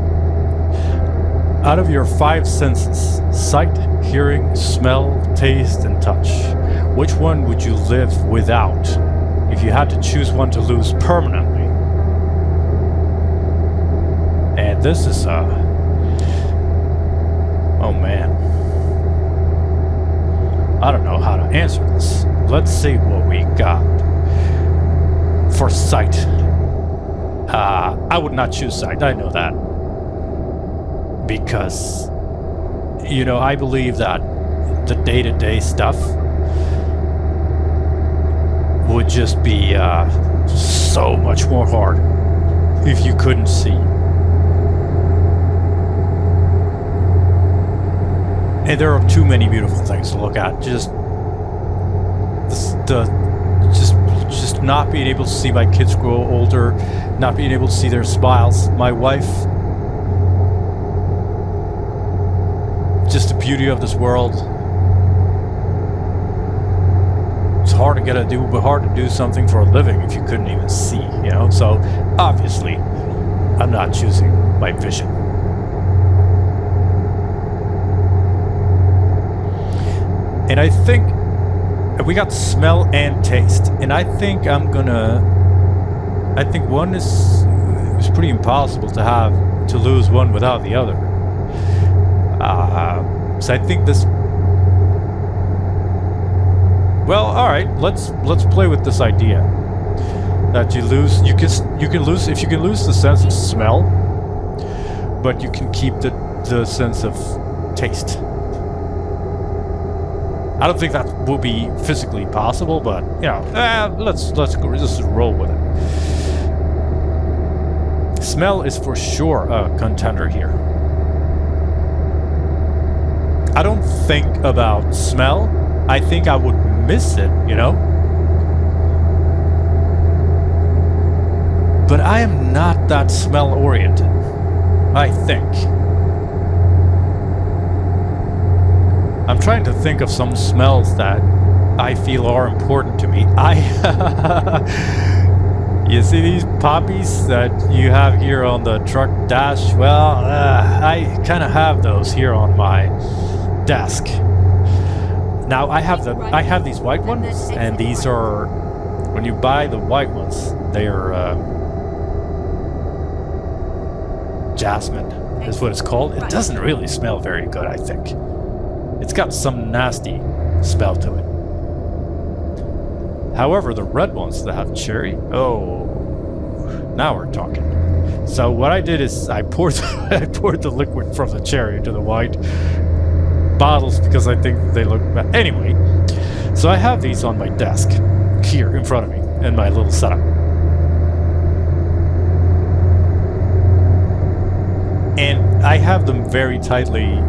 [SPEAKER 1] Out of your 5 senses, sight, hearing, smell, taste, and touch, which one would you live without if you had to choose one to lose permanently? And this is, oh man. I don't know how to answer this. Let's see what we got. For sight. I would not choose sight, I know that. Because, you know, I believe that the day-to-day stuff would just be so much more hard if you couldn't see. And there are too many beautiful things to look at. Just not being able to see my kids grow older, not being able to see their smiles, my wife. Just the beauty of this world. It's hard to do something for a living if you couldn't even see, you know? So obviously, I'm not choosing my vision. And I think we got smell and taste, and I think one is pretty impossible to lose one without the other. So I think this. Well, all right. Let's play with this idea that you can lose if you can lose the sense of smell, but you can keep the sense of taste. I don't think that will be physically possible, but you know, let's just roll with it. Smell is for sure a contender here. I don't think about smell. I think I would miss it, you know? But I am not that smell oriented, I think. I'm trying to think of some smells that I feel are important to me. You see these poppies that you have here on the truck dash? Well, I kind of have those here on my desk. Now I have these white ones, and these are, when you buy the white ones, they are jasmine is what it's called. It doesn't really smell very good, I think. It's got some nasty smell to it. However, the red ones that have cherry, oh, now we're talking. So what I did is I poured the liquid from the cherry into the white bottles because I think they look bad. Anyway, so I have these on my desk here in front of me in my little setup. And I have them very tightly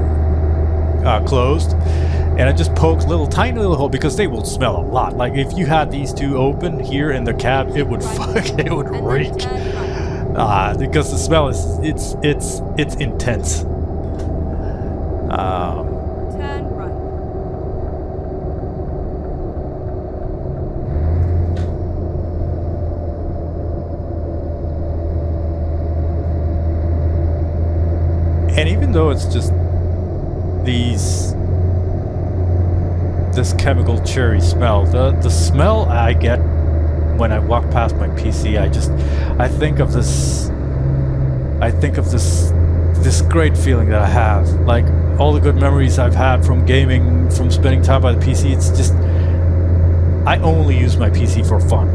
[SPEAKER 1] closed, and I just poked tiny little hole because they will smell a lot. Like if you had these two open here in the cab, it would reek. Because the smell is it's intense.
[SPEAKER 2] Turn right.
[SPEAKER 1] And even though it's just this chemical cherry smell, the smell I get when I walk past my PC, I think of this great feeling that I have, like all the good memories I've had from gaming, from spending time by the PC. It's just, I only use my PC for fun.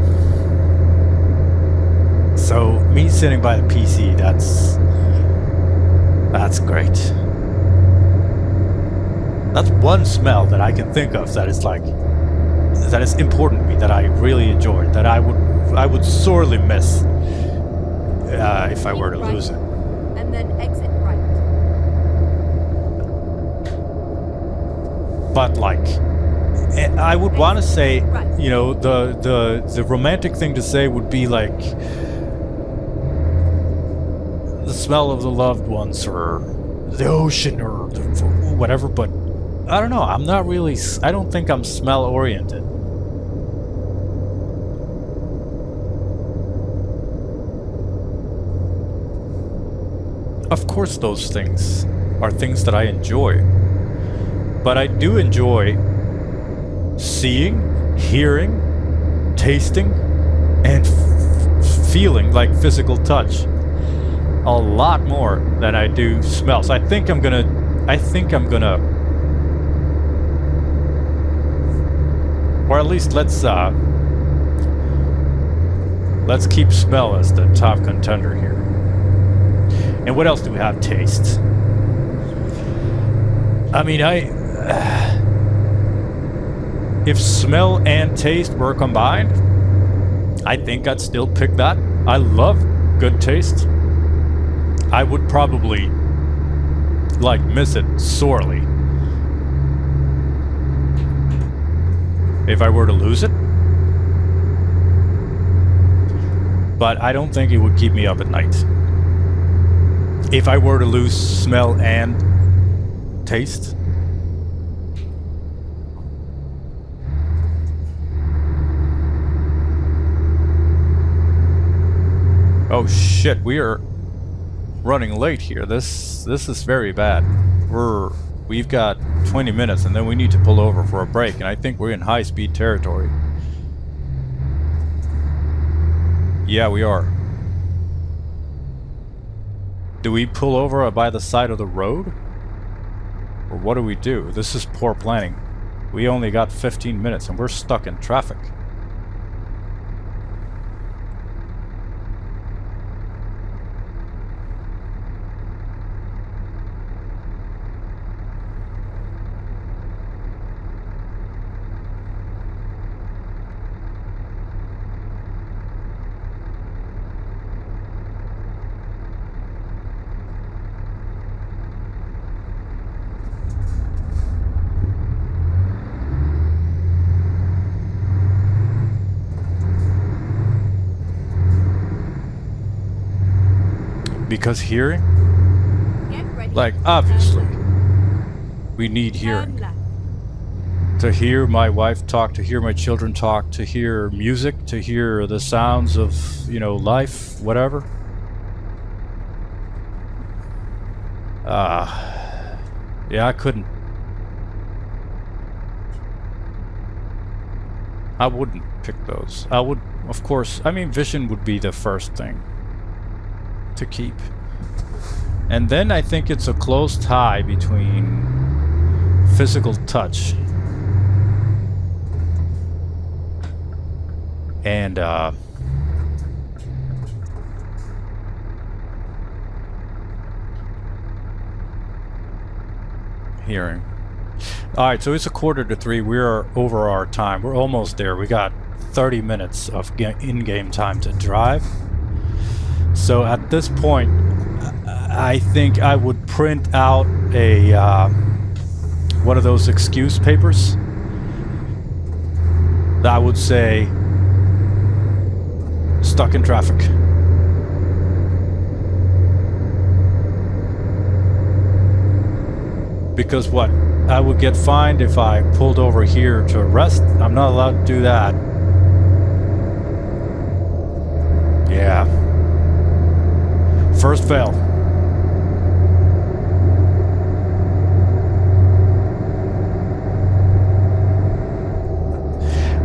[SPEAKER 1] So me sitting by the PC, that's great. That's one smell that I can think of that is important to me, that I really enjoy, that I would sorely miss if I were to lose it.
[SPEAKER 2] And then exit right.
[SPEAKER 1] But like, I would want to say, you know, the romantic thing to say would be like the smell of the loved ones or the ocean or whatever, but I don't know. I don't think I'm smell oriented. of course those things are things that I enjoy. But I do enjoy seeing, hearing, tasting, and feeling, like physical touch, a lot more than I do smells. I think I'm gonna or at least let's keep smell as the top contender here. And what else do we have? Taste. I mean, if smell and taste were combined, I think I'd still pick that. I love good taste. I would probably like miss it sorely if I were to lose it. But I don't think it would keep me up at night. If I were to lose smell and taste. Oh shit, we are running late here. This is very bad. We've got 20 minutes and then we need to pull over for a break, and I think we're in high-speed territory. Yeah, we are. Do we pull over by the side of the road? Or what do we do? This is poor planning. We only got 15 minutes and we're stuck in traffic. Because hearing, like obviously, we need hearing. To hear my wife talk, to hear my children talk, to hear music, to hear the sounds of, you know, life, whatever. Yeah, I couldn't. I wouldn't pick those. I would, of course, I mean, vision would be the first thing to keep. And then I think it's a close tie between physical touch and hearing. Alright, so it's 2:45. We are over our time. We're almost there. We got 30 minutes of in-game time to drive. So at this point, I think I would print out a one of those excuse papers that would say stuck in traffic. Because what? I would get fined if I pulled over here to arrest. I'm not allowed to do that. Yeah. First fail.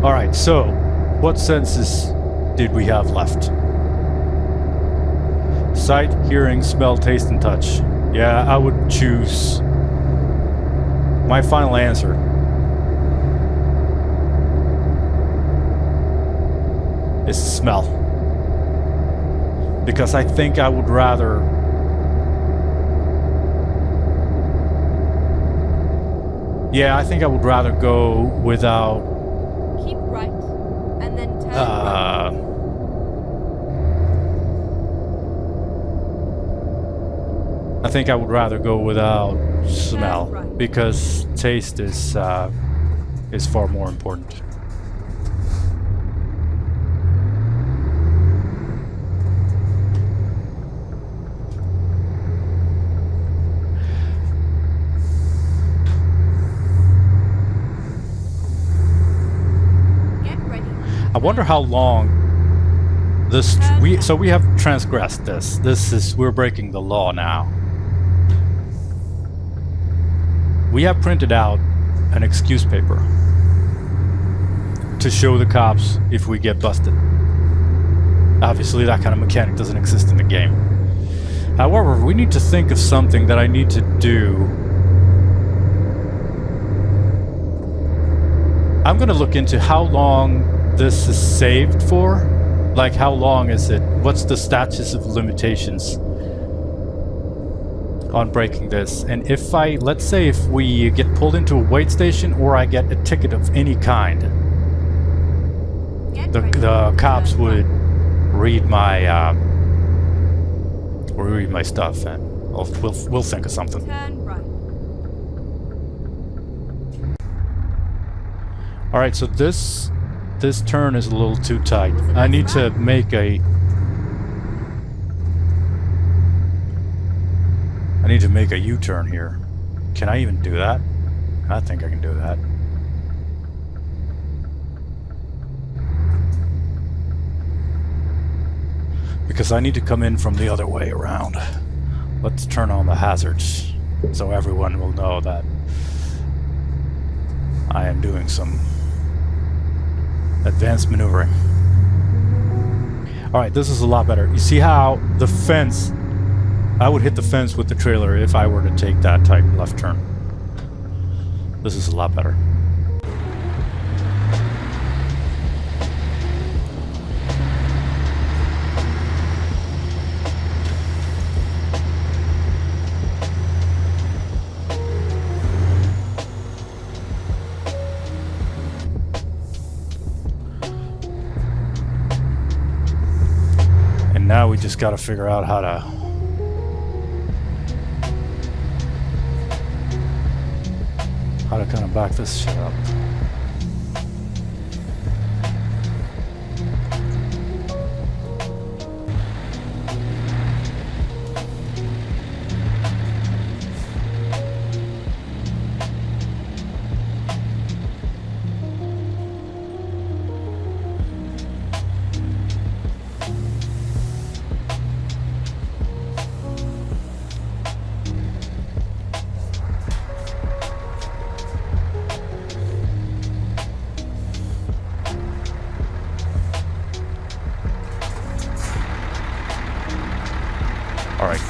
[SPEAKER 1] Alright, so what senses did we have left? Sight, hearing, smell, taste, and touch. Yeah, I would choose my final answer. Is smell. Because I think I would rather I think I would rather go without
[SPEAKER 2] Keep right and then turn right.
[SPEAKER 1] I think I would rather go without smell
[SPEAKER 2] right.
[SPEAKER 1] because taste is far more important. I wonder how long This so we have transgressed this. We're breaking the law now. We have printed out an excuse paper to show the cops if we get busted. Obviously, that kind of mechanic doesn't exist in the game. However, we need to think of something that I need to do. I'm gonna look into how long this is saved for. Like, how long is it? What's the statutes of limitations on breaking this? And if let's say if we get pulled into a wait station or I get a ticket of any kind, the cops would read my stuff, and we'll think of something.
[SPEAKER 2] Turn right.
[SPEAKER 1] All right, so this turn is a little too tight. I need to make a U-turn here. Can I even do that? I think I can do that. Because I need to come in from the other way around. Let's turn on the hazards so everyone will know that I am doing some advanced maneuvering. Alright, this is a lot better. You see how the fence, I would hit the fence with the trailer if I were to take that tight left turn. This is a lot better. Now we just got to figure out how to kind of back this shit up. Alright.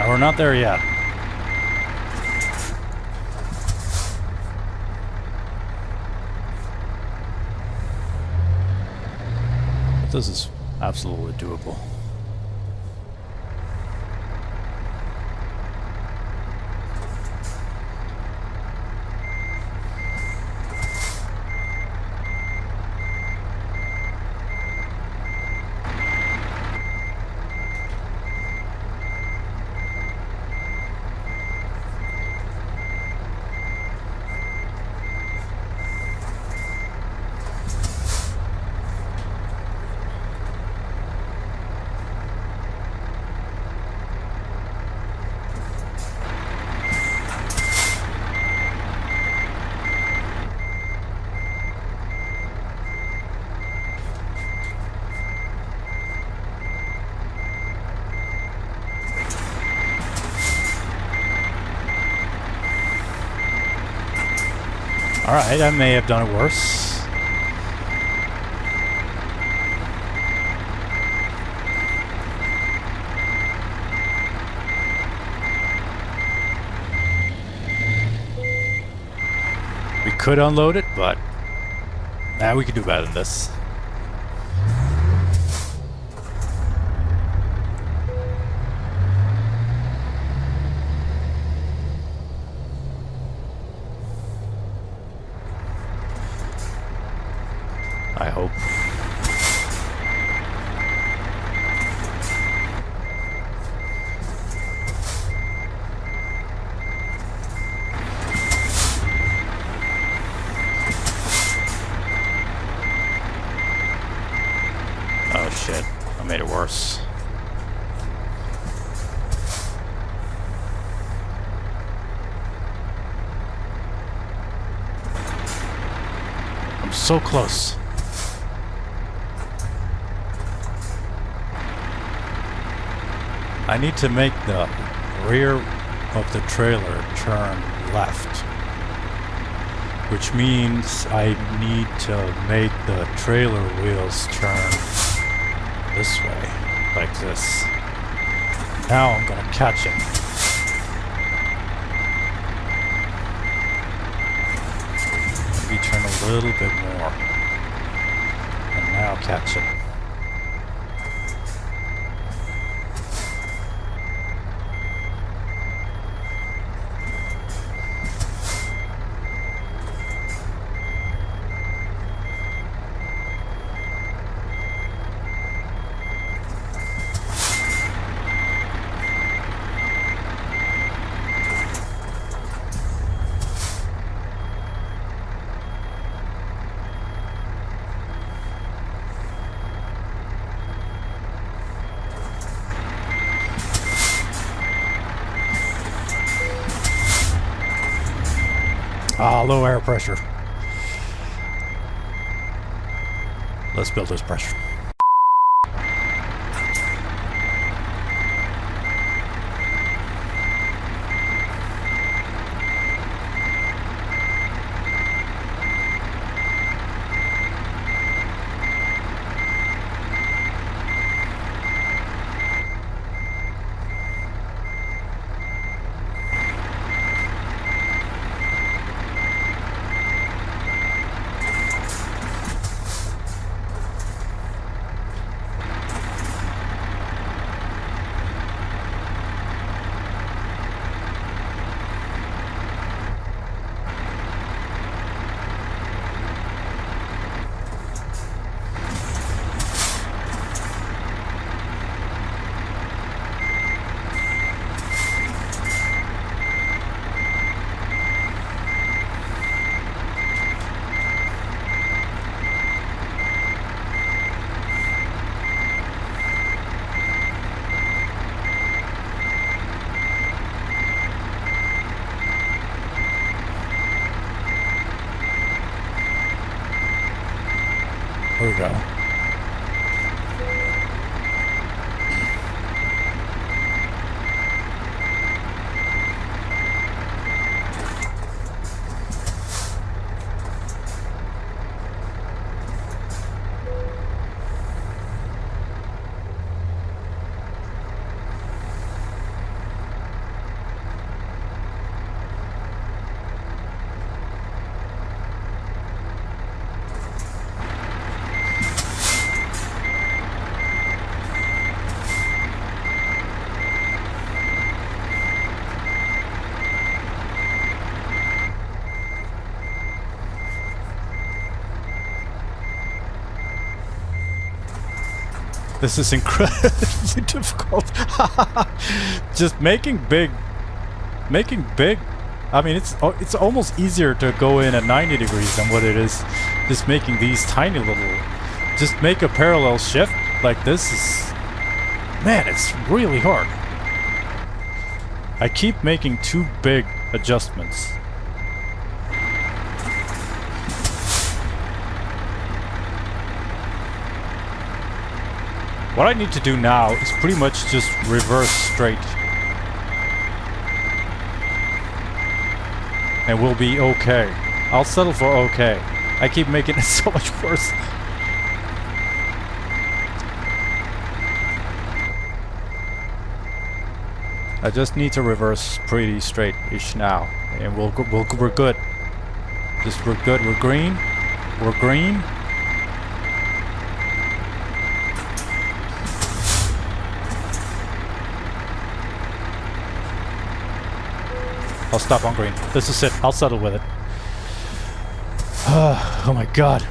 [SPEAKER 1] We're not there yet. But this is absolutely doable. Alright, I may have done it worse. We could unload it, but we could do better than this. hope. Oh shit, I made it worse. I'm so close. I need to make the rear of the trailer turn left, which means I need to make the trailer wheels turn this way, like this. Now I'm gonna catch it. Maybe turn a little bit more. And now catch it. Ah, low air pressure. Let's build this pressure. There we go. This is incredibly difficult. Just making big. I mean, it's almost easier to go in at 90 degrees than what it is just making these tiny little. Just make a parallel shift like this is. Man, it's really hard. I keep making too big adjustments. What I need to do now is pretty much just reverse straight. And we'll be okay. I'll settle for okay. I keep making it so much worse. I just need to reverse pretty straight-ish now. And we're good. Just we're good. We're green. We're green. I'll stop on green. This is it. I'll settle with it. Oh my god.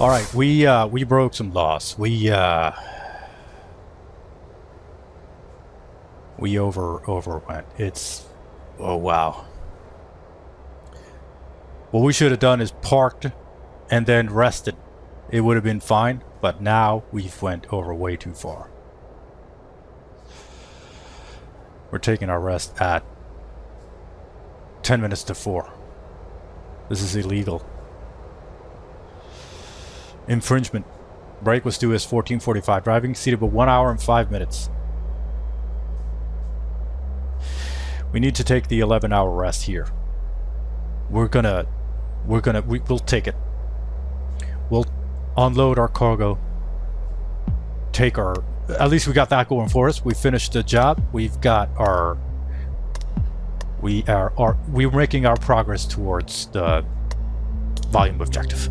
[SPEAKER 1] All right, we broke some laws. We overwent. It's, oh wow. What we should have done is parked and then rested. It would have been fine, but now we've went over way too far. We're taking our rest at 10 minutes to 4. This is illegal. Infringement. Break was due as 14:45. Driving exceeded by 1 hour and 5 minutes. We need to take the 11-hour rest here. We'll take it. We'll unload our cargo. Take our, at least we got that going for us. We finished the job. We've got our, we're making our progress towards the volume objective.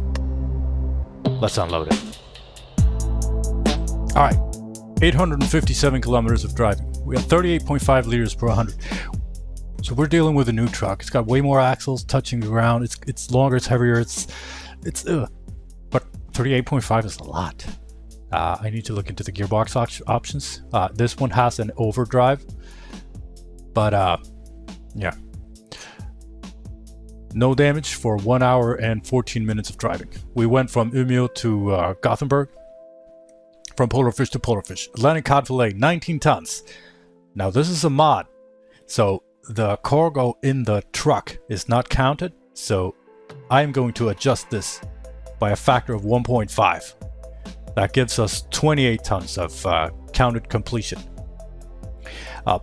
[SPEAKER 1] Let's unload it. All right, 857 kilometers of driving. We have 38.5 liters per 100. So we're dealing with a new truck. It's got way more axles touching the ground. It's longer, it's heavier, but 38.5 is a lot. I need to look into the gearbox options. This one has an overdrive, but yeah. No damage for 1 hour and 14 minutes of driving. We went from Umeå to Gothenburg, from Polarfish to Polarfish. Atlantic cod fillet, 19 tons. Now this is a mod, so the cargo in the truck is not counted, so I'm going to adjust this by a factor of 1.5. That gives us 28 tons of counted completion.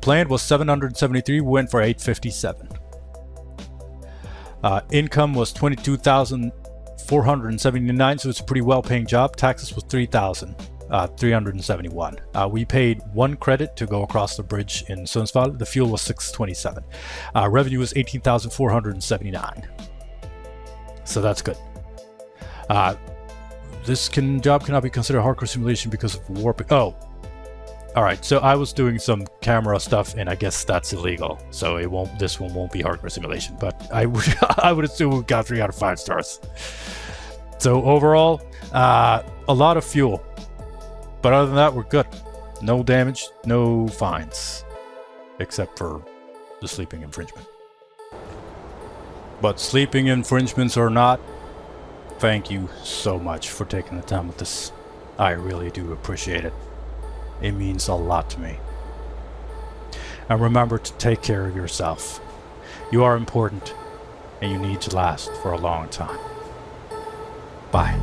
[SPEAKER 1] Planned was 773, we went for 857. Income was 22,479, so it's a pretty well-paying job. Taxes was 3,371. We paid 1 credit to go across the bridge in Sundsvall. The fuel was 627. Revenue was 18,479. So that's good. This job cannot be considered hardcore simulation because of warping. Oh, all right. So I was doing some camera stuff, and I guess that's illegal. So it won't. This one won't be hardcore simulation. But I would assume we got 3 out of 5 stars. So overall, a lot of fuel. But other than that, we're good. No damage, no fines, except for the sleeping infringement. But sleeping infringements or not, thank you so much for taking the time with this. I really do appreciate it. It means a lot to me. And remember to take care of yourself. You are important, and you need to last for a long time. Bye.